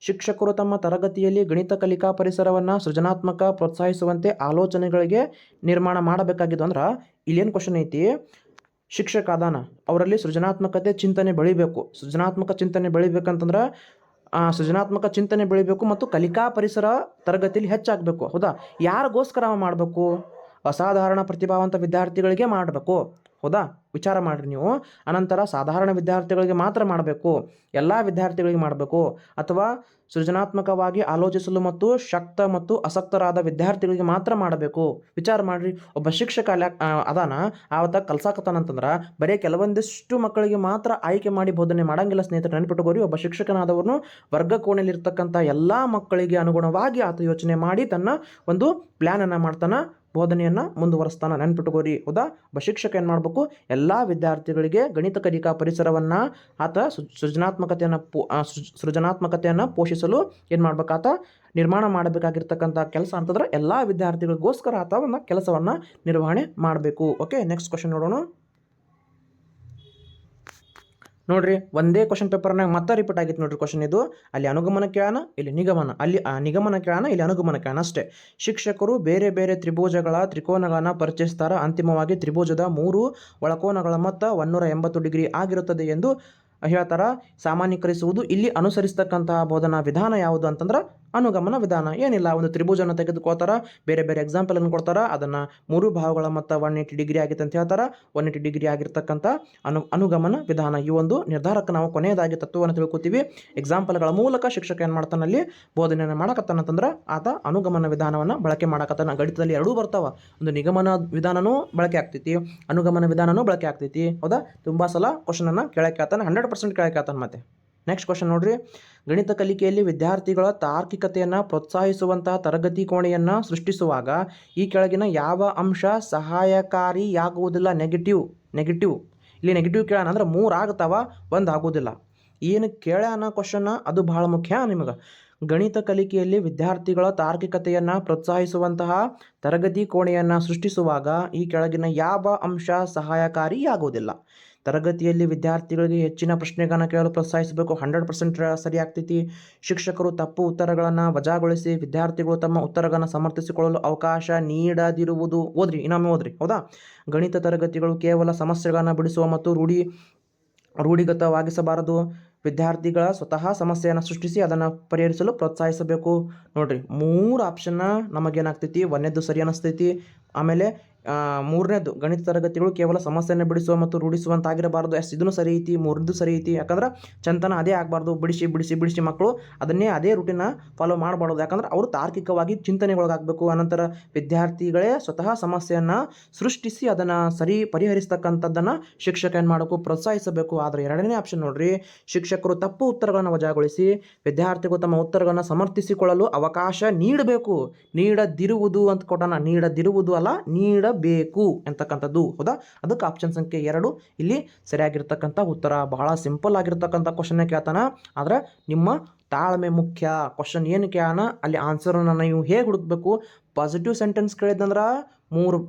ಶಿಕ್ಷಕರು ತಮ್ಮ ತರಗತಿಯಲ್ಲಿ ಗಣಿತ ಕಲಿಕಾ ಪರಿಸರವನ್ನು ಸೃಜನಾತ್ಮಕ ಪ್ರೋತ್ಸಾಹಿಸುವಂತೆ ಆಲೋಚನೆಗಳಿಗೆ ನಿರ್ಮಾಣ ಮಾಡಬೇಕಾಗಿದ್ದು ಅಂದ್ರೆ ಇಲ್ಲೇನು ಕ್ವಶನ್ ಐತಿ, ಶಿಕ್ಷಕ ಅದಾನ, ಅವರಲ್ಲಿ ಸೃಜನಾತ್ಮಕತೆ ಚಿಂತನೆ ಬೆಳಿಬೇಕು. ಸೃಜನಾತ್ಮಕ ಚಿಂತನೆ ಬೆಳಿಬೇಕಂತಂದ್ರೆ ಸೃಜನಾತ್ಮಕ ಚಿಂತನೆ ಬೆಳಿಬೇಕು ಮತ್ತು ಕಲಿಕಾ ಪರಿಸರ ತರಗತಿಯಲ್ಲಿ ಹೆಚ್ಚಾಗಬೇಕು, ಹೌದಾ. ಯಾರಿಗೋಸ್ಕರ ಮಾಡಬೇಕು? ಅಸಾಧಾರಣ ಪ್ರತಿಭಾವಂತ ವಿದ್ಯಾರ್ಥಿಗಳಿಗೆ ಮಾಡಬೇಕು, ಹೌದಾ. ವಿಚಾರ ಮಾಡಿರಿ ನೀವು. ಅನಂತರ ಸಾಧಾರಣ ವಿದ್ಯಾರ್ಥಿಗಳಿಗೆ ಮಾತ್ರ ಮಾಡಬೇಕು, ಎಲ್ಲ ವಿದ್ಯಾರ್ಥಿಗಳಿಗೆ ಮಾಡಬೇಕು, ಅಥವಾ ಸೃಜನಾತ್ಮಕವಾಗಿ ಆಲೋಚಿಸಲು ಮತ್ತು ಶಕ್ತ ಮತ್ತು ಆಸಕ್ತರಾದ ವಿದ್ಯಾರ್ಥಿಗಳಿಗೆ ಮಾತ್ರ ಮಾಡಬೇಕು. ವಿಚಾರ ಮಾಡಿರಿ. ಒಬ್ಬ ಶಿಕ್ಷಕ ಅದಾನ, ಆವತ್ತ ಕಲ್ಸಾಕತ್ತಾನಂತಂದ್ರೆ ಬರೀ ಕೆಲವೊಂದಿಷ್ಟು ಮಕ್ಕಳಿಗೆ ಮಾತ್ರ ಆಯ್ಕೆ ಮಾಡಿ ಬೋಧನೆ ಮಾಡಂಗಿಲ್ಲ ಸ್ನೇಹಿತರೆ, ನೆನಪಿಟ್ಟುಕೋರಿ. ಒಬ್ಬ ಶಿಕ್ಷಕನಾದವನು ವರ್ಗ ಕೋಣೆಯಲ್ಲಿರ್ತಕ್ಕಂಥ ಎಲ್ಲ ಮಕ್ಕಳಿಗೆ ಅನುಗುಣವಾಗಿ ಆತ ಯೋಚನೆ ಮಾಡಿ ತನ್ನ ಒಂದು ಪ್ಲ್ಯಾನನ್ನು ಮಾಡ್ತಾನೆ, ಬೋಧನೆಯನ್ನು ಮುಂದುವರಿಸ್ತಾನೆ. ನೆನ್ಪಿಟ್ಟುಕೋರಿ, ಹೌದಾ. ಒಬ್ಬ ಶಿಕ್ಷಕ ಏನು ಮಾಡಬೇಕು, ಎಲ್ಲ ವಿದ್ಯಾರ್ಥಿಗಳಿಗೆ ಗಣಿತ ಕಲಿಕಾ ಪರಿಸರವನ್ನು ಆತ ಸೃಜನಾತ್ಮಕತೆಯನ್ನು ಪೋಷಿಸಲು ಏನು ಮಾಡ್ಬೇಕು, ಆತ ನಿರ್ಮಾಣ ಮಾಡಬೇಕಾಗಿರ್ತಕ್ಕಂಥ ಕೆಲಸ ಅಂತಂದ್ರೆ ಎಲ್ಲ ವಿದ್ಯಾರ್ಥಿಗಳಿಗೋಸ್ಕರ ಆತ ಒಂದು ಕೆಲಸವನ್ನು ನಿರ್ವಹಣೆ ಮಾಡಬೇಕು. ಓಕೆ, ನೆಕ್ಸ್ಟ್ ಕ್ವಶನ್ ನೋಡೋಣ. ನೋಡ್ರಿ ಒಂದೇ ಕ್ವಶನ್ ಪೇಪರ್ನಾಗ ಮತ್ತೆ ರಿಪೀಟ್ ಆಗಿತ್ತು ನೋಡ್ರಿ ಕ್ವಶನ್ ಇದು. ಅಲ್ಲಿ ಅನುಗಮನ ಕೇಳೋಣ, ಇಲ್ಲಿ ನಿಗಮನ, ಅಲ್ಲಿ ನಿಗಮನ ಕೇಳೋಣ, ಇಲ್ಲಿ ಅನುಗಮನ ಕೇಳೋಣ ಅಷ್ಟೇ. ಶಿಕ್ಷಕರು ಬೇರೆ ಬೇರೆ ತ್ರಿಕೋನಗಳನ್ನು ಪರಿಚಯಿಸ್ತಾರ. ಅಂತಿಮವಾಗಿ ತ್ರಿಭುಜದ 3 ಒಳಕೋನಗಳ ಮೊತ್ತ 180 ಡಿಗ್ರಿ ಆಗಿರುತ್ತದೆ ಎಂದು ಹೇಳ್ತಾರ. ಸಾಮಾನ್ಯೀಕರಿಸುವುದು. ಇಲ್ಲಿ ಅನುಸರಿಸ್ತಕ್ಕಂತಹ ಬೋಧನಾ ವಿಧಾನ ಯಾವುದು ಅಂತಂದ್ರೆ ಅನುಗಮನ ವಿಧಾನ. ಏನಿಲ್ಲ, ಒಂದು ತ್ರಿಭುಜನ ತೆಗೆದುಕೊಳ್ತಾರ, ಬೇರೆ ಬೇರೆ ಎಕ್ಸಾಂಪಲ್ ಅನ್ನು ಕೊಡ್ತಾರ, ಅದನ್ನ 3 ಭಾಗಗಳ ಮೊತ್ತ 180 ಡಿಗ್ರಿ ಆಗಿತ್ತು ಅಂತ ಹೇಳ್ತಾರ. 180 ಡಿಗ್ರಿ ಆಗಿರ್ತಕ್ಕಂಥ ಅನುಗಮನ ವಿಧಾನ. ಈ ಒಂದು ನಿರ್ಧಾರಕ್ಕೆ ನಾವು ಕೊನೆಯದಾಗಿ ತತ್ವವನ್ನು ತಿಳ್ಕೊತೀವಿ. ಎಕ್ಸಾಂಪಲ್ಗಳ ಮೂಲಕ ಶಿಕ್ಷಕ ಏನು ಮಾಡ್ತಾನಲ್ಲಿ ಬೋಧನೆಯನ್ನು ಮಾಡಕತ್ತಾನಂತಂದ್ರೆ ಆತ ಅನುಗಮನ ವಿಧಾನವನ್ನು ಬಳಕೆ ಮಾಡಕತ್ತಾನ. ಗಣಿತದಲ್ಲಿ ಎರಡೂ ಬರ್ತಾವ, ಒಂದು ನಿಗಮನ ವಿಧಾನನೂ ಬಳಕೆ ಆಗ್ತೈತಿ, ಅನುಗಮನ ವಿಧಾನನೂ ಬಳಕೆ ಆಗ್ತೈತಿ. ಹೌದಾ, ತುಂಬ ಸಲ ಕ್ವಶನನ್ನು ಕೇಳಕ್ಕೆ ಆತಾನೆ, 100% ಕೇಳಕ್ಕೆ ಆತಾನೆ. ಮತ್ತೆ ನೆಕ್ಸ್ಟ್ ಕ್ವಶನ್ ನೋಡ್ರಿ. ಗಣಿತ ಕಲಿಕೆಯಲ್ಲಿ ವಿದ್ಯಾರ್ಥಿಗಳ ತಾರ್ಕಿಕತೆಯನ್ನು ಪ್ರೋತ್ಸಾಹಿಸುವಂತಹ ತರಗತಿ ಕೋಣೆಯನ್ನು ಸೃಷ್ಟಿಸುವಾಗ ಈ ಕೆಳಗಿನ ಯಾವ ಅಂಶ ಸಹಾಯಕಾರಿಯಾಗುವುದಿಲ್ಲ? ನೆಗೆಟಿವ್. ಇಲ್ಲಿ ನೆಗೆಟಿವ್ ಕೇಳೋಣ ಅಂದ್ರೆ 3 ಆಗ್ತಾವ, 1 ಆಗೋದಿಲ್ಲ. ಏನು ಕೇಳ್ಯಾನ ಕ್ವಶನ್ ಅದು ಭಾಳ ಮುಖ್ಯ ನಿಮಗೆ. ಗಣಿತ ಕಲಿಕೆಯಲ್ಲಿ ವಿದ್ಯಾರ್ಥಿಗಳ ತಾರ್ಕಿಕತೆಯನ್ನು ಪ್ರೋತ್ಸಾಹಿಸುವಂತಹ ತರಗತಿ ಕೋಣೆಯನ್ನು ಸೃಷ್ಟಿಸುವಾಗ ಈ ಕೆಳಗಿನ ಯಾವ ಅಂಶ ಸಹಾಯಕಾರಿಯಾಗುವುದಿಲ್ಲ? ತರಗತಿಯಲ್ಲಿ ವಿದ್ಯಾರ್ಥಿಗಳಿಗೆ ಹೆಚ್ಚಿನ ಪ್ರಶ್ನೆಗಳನ್ನು ಕೇಳಲು ಪ್ರೋತ್ಸಾಹಿಸಬೇಕು, 100% ಸರಿ ಆಗ್ತೈತಿ. ಶಿಕ್ಷಕರು ತಪ್ಪು ಉತ್ತರಗಳನ್ನು ವಜಾಗೊಳಿಸಿ ವಿದ್ಯಾರ್ಥಿಗಳು ತಮ್ಮ ಉತ್ತರಗಳನ್ನು ಸಮರ್ಥಿಸಿಕೊಳ್ಳಲು ಅವಕಾಶ ನೀಡದಿರುವುದು. ಇನ್ನೊಮ್ಮೆ ಓದ್ರಿ. ಹೌದಾ, ಗಣಿತ ತರಗತಿಗಳು ಕೇವಲ ಸಮಸ್ಯೆಗಳನ್ನು ಬಿಡಿಸುವ ಮತ್ತು ರೂಢಿಗತವಾಗಿಸಬಾರದು. ವಿದ್ಯಾರ್ಥಿಗಳ ಸ್ವತಃ ಸಮಸ್ಯೆಯನ್ನು ಸೃಷ್ಟಿಸಿ ಅದನ್ನು ಪರಿಹರಿಸಲು ಪ್ರೋತ್ಸಾಹಿಸಬೇಕು. ನೋಡ್ರಿ, 3 ಆಪ್ಷನ್ನ ನಮಗೇನಾಗ್ತೈತಿ, 1ನೇದು ಸರಿ ಅನ್ನಿಸ್ತೈತಿ. ಆಮೇಲೆ 3ನೇದು ಗಣಿತ ತರಗತಿಗಳು ಕೇವಲ ಸಮಸ್ಯೆಯನ್ನು ಬಿಡಿಸುವ ಮತ್ತು ರೂಢಿಸುವಂತಾಗಿರಬಾರ್ದು. ಇದನ್ನು ಸರಿ ಐತಿ, 3ನೇದು ಸರಿ ಐತಿ. ಯಾಕಂದ್ರೆ ಚಂತನ ಅದೇ ಆಗಬಾರ್ದು, ಬಿಡಿಸಿ ಮಕ್ಕಳು ಅದೇ ರೂಟಿನ ಫಾಲೋ ಮಾಡಬಾರ್ದು. ಯಾಕಂದ್ರೆ ಅವರು ತಾರ್ಕಿಕವಾಗಿ ಚಿಂತನೆಗೊಳಗಾಗಬೇಕು. ಅನಂತರ ವಿದ್ಯಾರ್ಥಿಗಳೇ ಸ್ವತಃ ಸಮಸ್ಯೆಯನ್ನು ಸೃಷ್ಟಿಸಿ ಅದನ್ನು ಸರಿ ಪರಿಹರಿಸ್ತಕ್ಕಂಥದ್ದನ್ನು ಶಿಕ್ಷಕ ಏನು ಮಾಡಬೇಕು, ಪ್ರೋತ್ಸಾಹಿಸಬೇಕು. ಆದರೆ 2ನೇ ಆಪ್ಷನ್ ನೋಡ್ರಿ, ಶಿಕ್ಷಕರು ತಪ್ಪು ಉತ್ತರಗಳನ್ನು ವಜಾಗೊಳಿಸಿ ವಿದ್ಯಾರ್ಥಿಗಳು ತಮ್ಮ ಉತ್ತರಗಳನ್ನು ಸಮರ್ಥಿಸಿಕೊಳ್ಳಲು ಅವಕಾಶ ನೀಡಬೇಕು. ನೀಡದಿರುವುದು ಅಂತ ಕೊಟ್ಟಾನ, ನೀಡದಿರುವುದು ಅಲ್ಲ, ನೀಡಬೇಕು ಅಂತಕ್ಕಂಥದ್ದು. ಹೌದಾ, ಅದಕ್ಕೆ ಆಪ್ಷನ್ ಸಂಖ್ಯೆ 2 ಇಲ್ಲಿ ಸರಿಯಾಗಿರ್ತಕ್ಕಂಥ ಉತ್ತರ. ಬಹಳ ಸಿಂಪಲ್ ಆಗಿರ್ತಕ್ಕಂಥ ಕ್ವಶನ್ನೇ ಕೇಳ್ತಾನ, ಆದರೆ ನಿಮ್ಮ ತಾಳ್ಮೆ ಮುಖ್ಯ. ಕ್ವಶನ್ ಏನು ಕೇಳೋಣ ಅಲ್ಲಿ ಆನ್ಸರನ್ನು ನೀವು ಹೇಗೆ ಹುಡುಕಬೇಕು. ಪಾಸಿಟಿವ್ ಸೆಂಟೆನ್ಸ್ ಕೇಳಿದಂದ್ರೆ 3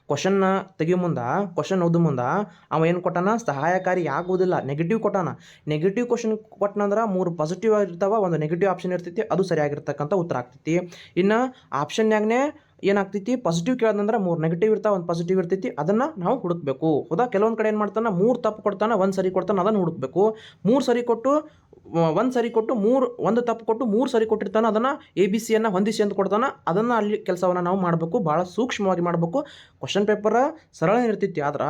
ಕ್ವಶನ್ನ ತೆಗಿಯೋ ಮುಂದೆ, ಕ್ವಶನ್ ಓದೋ ಮುಂದೆ ಅವ ಏನು ಕೊಟ್ಟಾನ, ಸಹಾಯಕಾರಿ ಆಗುವುದಿಲ್ಲ, ನೆಗೆಟಿವ್ ಕೊಟ್ಟಾನ. ನೆಗೆಟಿವ್ ಕ್ವಶನ್ ಕೊಟ್ಟನಂದ್ರೆ 3 ಪಾಸಿಟಿವ್ ಆಗಿರ್ತಾವ, ಒಂದು ನೆಗೆಟಿವ್ ಆಪ್ಷನ್ ಇರ್ತೈತಿ, ಅದು ಸರಿಯಾಗಿರ್ತಕ್ಕಂಥ ಉತ್ತರ ಆಗ್ತೈತಿ. ಇನ್ನು ಆಪ್ಷನ್ಯಾಗನೇ ಏನಾಗ್ತೈತಿ, ಪಾಸಿಟಿವ್ ಕೇಳೋದಂದ್ರೆ 3 ನೆಗೆಟಿವ್ ಇರ್ತಾವೆ, 1 ಪಾಸಿಟಿವ್ ಇರ್ತೈತಿ, ಅದನ್ನು ನಾವು ಹುಡುಕಬೇಕು. ಹೌದಾ, ಕೆಲವೊಂದು ಕಡೆ ಏನು ಮಾಡ್ತಾನೆ, 3 ತಪ್ಪು ಕೊಡ್ತಾನೆ, 1 ಸರಿ ಕೊಡ್ತಾನೆ, ಅದನ್ನು ಹುಡುಕಬೇಕು. 3 ಸರಿ ಕೊಟ್ಟು 1 ಸರಿ ಕೊಟ್ಟು 1 ತಪ್ಪು ಕೊಟ್ಟು 3 ಸರಿ ಕೊಟ್ಟಿರ್ತಾನೆ, ಅದನ್ನು ABCಯನ್ನು ಹೊಂದಿಸಿ ಅಂತ ಕೊಡ್ತಾನೆ. ಅದನ್ನು ಅಲ್ಲಿ ಕೆಲಸವನ್ನು ನಾವು ಮಾಡಬೇಕು, ಭಾಳ ಸೂಕ್ಷ್ಮವಾಗಿ ಮಾಡಬೇಕು. ಕ್ವಶನ್ ಪೇಪರ್ ಸರಳ ಇರ್ತೈತಿ, ಆದ್ರೆ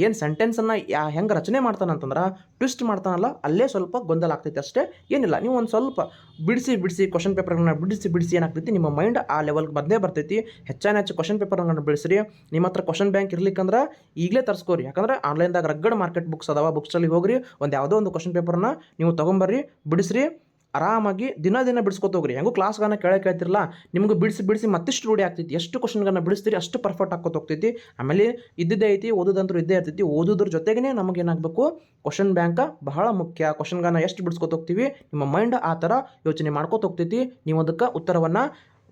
ಏನು ಸೆಂಟೆನ್ಸನ್ನು ಹೆಂಗೆ ರಚನೆ ಮಾಡ್ತಾನಂತಂದ್ರೆ ಟ್ವಿಸ್ಟ್ ಮಾಡ್ತಾನಲ್ಲ, ಅಲ್ಲೇ ಸ್ವಲ್ಪ ಗೊಂದಲ ಆಗ್ತೈತಿ ಅಷ್ಟೇ, ಏನಿಲ್ಲ. ನೀವು ಒಂದು ಸ್ವಲ್ಪ ಬಿಡಿಸಿ ಕ್ವಶನ್ ಪೇಪರ್ಗಳನ್ನ ಬಿಡಿಸಿ ಏನಾಗ್ತೈತಿ, ನಿಮ್ಮ ಮೈಂಡ್ ಆ ಲೆವೆಲ್ಗೆ ಬಂದೇ ಬರ್ತೈತಿ. ಹೆಚ್ಚು ಕ್ವಶನ್ ಪೇಪರ್ಗಳನ್ನ ಬಿಡಿಸ್ರಿ. ನಿಮ್ಮ ಹತ್ರ ಕ್ವಶನ್ ಬ್ಯಾಂಕ್ ಇರ್ಲಿಕ್ಕಂದ್ರೆ ಈಗಲೇ ತರಿಸ್ಕೋರಿ. ಯಾಕಂದ್ರೆ ಆನ್ಲೈನ್ದಾಗ ರಗಡ್ ಮಾರ್ಕೆಟ್ ಬುಕ್ಸ್ ಅದಾವ, ಬುಕ್ಸ್ಟಲ್ಲಿ ಹೋಗ್ರಿ, ಯಾವುದೋ ಒಂದು ಕ್ವಶನ್ ಪೇಪರ್ನ ನೀವು ತೊಗೊಂಬರ್ರಿ, ಬಿಡಿಸ್ರಿ. ಆರಾಮಾಗಿ ದಿನ ಬಿಡಿಸ್ಕೊತ ಹೋಗ್ರಿ. ಹೆಂಗೂ ಕ್ಲಾಸ್ಗಳನ್ನ ಕೇಳ್ತಿರಲ್ಲ, ನಿಮ್ಗೆ ಬಿಡಿಸಿ ಮತ್ತಿಷ್ಟು ರೂಢಿ ಆಗ್ತೈತಿ. ಎಷ್ಟು ಕ್ವಶನ್ಗಳನ್ನ ಬಿಡಿಸ್ತೀರಿ ಅಷ್ಟು ಪರ್ಫೆಕ್ಟ್ ಹಾಕೋತ ಹೋಗ್ತೈತಿ. ಆಮೇಲೆ ಇದ್ದಿದ್ದೇ ಐತಿ, ಓದೋದಂತೂ ಇದ್ದೇ ಇರ್ತೈತಿ. ಓದೋದ್ರ ಜೊತೆಗೇ ನಮಗೇನಾಗಬೇಕು, ಕ್ವಶನ್ ಬ್ಯಾಂಕ್ ಬಹಳ ಮುಖ್ಯ. ಕ್ವಶನ್ಗಳನ್ನ ಎಷ್ಟು ಬಿಡಿಸ್ಕೊತ ಹೋಗ್ತೀವಿ, ನಿಮ್ಮ ಮೈಂಡ್ ಆ ಥರ ಯೋಚನೆ ಮಾಡ್ಕೊತ ಹೋಗ್ತೈತಿ. ನೀವು ಅದಕ್ಕೆ ಉತ್ತರವನ್ನು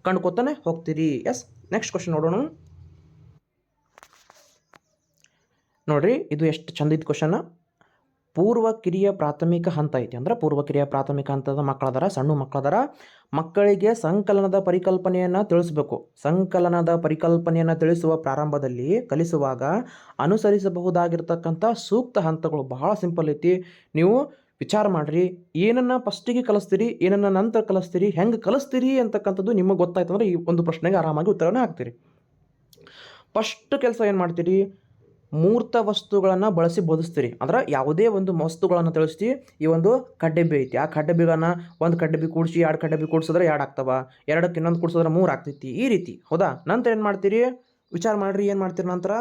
ಕಂಡ್ಕೊತಾನೆ ಹೋಗ್ತೀರಿ. ಎಸ್, ನೆಕ್ಸ್ಟ್ ಕ್ವಶನ್ ನೋಡೋಣ. ನೋಡ್ರಿ, ಇದು ಎಷ್ಟು ಚಂದ ಇತ್ತು ಕ್ವಶನ್. ಪೂರ್ವ ಕಿರಿಯ ಪ್ರಾಥಮಿಕ ಹಂತ ಐತಿ, ಅಂದ್ರೆ ಪೂರ್ವ ಕಿರಿಯ ಪ್ರಾಥಮಿಕ ಹಂತದ ಮಕ್ಕಳದಾರ, ಸಣ್ಣ ಮಕ್ಕಳದಾರ. ಮಕ್ಕಳಿಗೆ ಸಂಕಲನದ ಪರಿಕಲ್ಪನೆಯನ್ನು ತಿಳಿಸಬೇಕು. ಸಂಕಲನದ ಪರಿಕಲ್ಪನೆಯನ್ನು ತಿಳಿಸುವ ಪ್ರಾರಂಭದಲ್ಲಿ ಕಲಿಸುವಾಗ ಅನುಸರಿಸಬಹುದಾಗಿರ್ತಕ್ಕಂಥ ಸೂಕ್ತ ಹಂತಗಳು ಬಹಳ ಸಿಂಪಲ್ ಐತಿ. ನೀವು ವಿಚಾರ ಮಾಡಿರಿ, ಏನನ್ನು ಫಸ್ಟಿಗೆ ಕಲಿಸ್ತೀರಿ, ಏನನ್ನು ನಂತರ ಕಲಿಸ್ತೀರಿ, ಹೆಂಗೆ ಕಲಿಸ್ತೀರಿ ಅಂತಕ್ಕಂಥದ್ದು ನಿಮಗೆ ಗೊತ್ತಾಯ್ತು ಅಂದರೆ ಈ ಒಂದು ಪ್ರಶ್ನೆಗೆ ಆರಾಮಾಗಿ ಉತ್ತರನೇ ಹಾಕ್ತೀರಿ. ಫಸ್ಟ್ ಕೆಲಸ ಏನು ಮಾಡ್ತೀರಿ, ಮೂರ್ತ ವಸ್ತುಗಳನ್ನು ಬಳಸಿ ಬೋಧಿಸ್ತೀರಿ. ಅಂದ್ರೆ ಯಾವುದೇ ಒಂದು ವಸ್ತುಗಳನ್ನು ತಿಳಿಸ್ತೀವಿ. ಈ ಒಂದು ಕಡ್ಡೆಬ್ಬಿ ಐತಿ, ಆ ಕಡ್ಡೆಬ್ಬಿಗಳನ್ನು ಒಂದು ಕಡ್ಡೆಬ್ಬಿ ಕೂಡಿಸಿ 2 ಕಡ್ಡೆಬ್ಬಿ ಕೂಡಿಸಿದ್ರೆ 2 ಆಗ್ತವೆ, 2ಕ್ಕೆ ಇನ್ನೊಂದು ಕೂಡಿಸಿದ್ರೆ 3 ಆಗ್ತೈತಿ, ಈ ರೀತಿ. ಹೌದಾ, ನಂತರ ಏನು ಮಾಡ್ತೀರಿ, ವಿಚಾರ ಮಾಡಿರಿ, ಏನು ಮಾಡ್ತೀರಿ ನಂತರ.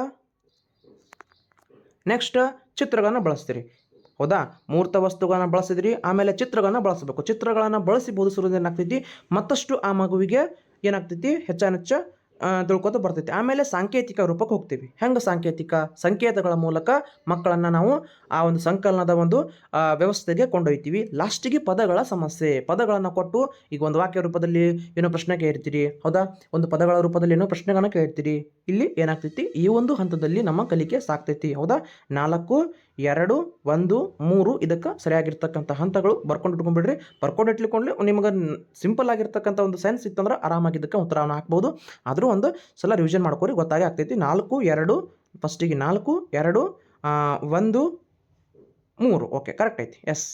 ನೆಕ್ಸ್ಟ್ ಚಿತ್ರಗಳನ್ನು ಬಳಸ್ತೀರಿ. ಹೌದಾ, ಮೂರ್ತ ವಸ್ತುಗಳನ್ನು ಬಳಸಿದ್ರಿ, ಆಮೇಲೆ ಚಿತ್ರಗಳನ್ನು ಬಳಸಬೇಕು. ಚಿತ್ರಗಳನ್ನು ಬಳಸಿ ಬೋಧಿಸೋದ್ರಿಂದ ಏನಾಗ್ತೈತಿ, ಮತ್ತಷ್ಟು ಆ ಮಗುವಿಗೆ ಏನಾಗ್ತೈತಿ, ಹೆಚ್ಚು ತಿಳ್ಕೊತ ಬರ್ತೈತಿ. ಆಮೇಲೆ ಸಾಂಕೇತಿಕ ರೂಪಕ್ಕೆ ಹೋಗ್ತೀವಿ. ಹೆಂಗೆ ಸಾಂಕೇತಿಕ ಸಂಕೇತಗಳ ಮೂಲಕ ಮಕ್ಕಳನ್ನು ನಾವು ಆ ಒಂದು ಸಂಕಲನದ ಒಂದು ವ್ಯವಸ್ಥೆಗೆ ಕೊಂಡೊಯ್ತೀವಿ. ಲಾಸ್ಟಿಗೆ ಪದಗಳ ಸಮಸ್ಯೆ, ಪದಗಳನ್ನು ಕೊಟ್ಟು ಈಗ ಒಂದು ವಾಕ್ಯ ರೂಪದಲ್ಲಿ ಏನೋ ಪ್ರಶ್ನೆ ಕೇಳ್ತೀರಿ, ಹೌದಾ, ಒಂದು ಪದಗಳ ರೂಪದಲ್ಲಿ ಏನೋ ಪ್ರಶ್ನೆಗಳನ್ನ ಕೇಳ್ತೀರಿ. ಇಲ್ಲಿ ಏನಾಗ್ತೈತಿ, ಈ ಒಂದು ಹಂತದಲ್ಲಿ ನಮ್ಮ ಕಲಿಕೆ ಸಾಕ್ತೈತಿ, ಹೌದಾ. 4, 2, 1, 3 ಇದಕ್ಕೆ ಸರಿಯಾಗಿರ್ತಕ್ಕಂಥ ಹಂತಗಳು ಬರ್ಕೊಂಡಿಟ್ಕೊಂಡ್ಬಿಡ್ರಿ. ಬರ್ಕೊಂಡಿಟ್ಲಿಕೊಂಡ್ಲಿ ನಿಮಗೆ ಸಿಂಪಲ್ ಆಗಿರ್ತಕ್ಕಂಥ ಒಂದು ಸೆನ್ಸ್ ಇತ್ತಂದ್ರೆ ಆರಾಮಾಗಿ ಇದಕ್ಕೆ ಉತ್ತರವನ್ನು ಹಾಕ್ಬೋದು. ಆದರೂ ಒಂದು ಸಲ ರಿವಿಷನ್ ಮಾಡ್ಕೊರಿ, ಗೊತ್ತಾಗೇ ಆಗ್ತೈತಿ. 4, 2 ಫಸ್ಟಿಗೆ 4, 2, 1, 3 ಓಕೆ, ಕರೆಕ್ಟ್ ಐತಿ. ಎಸ್.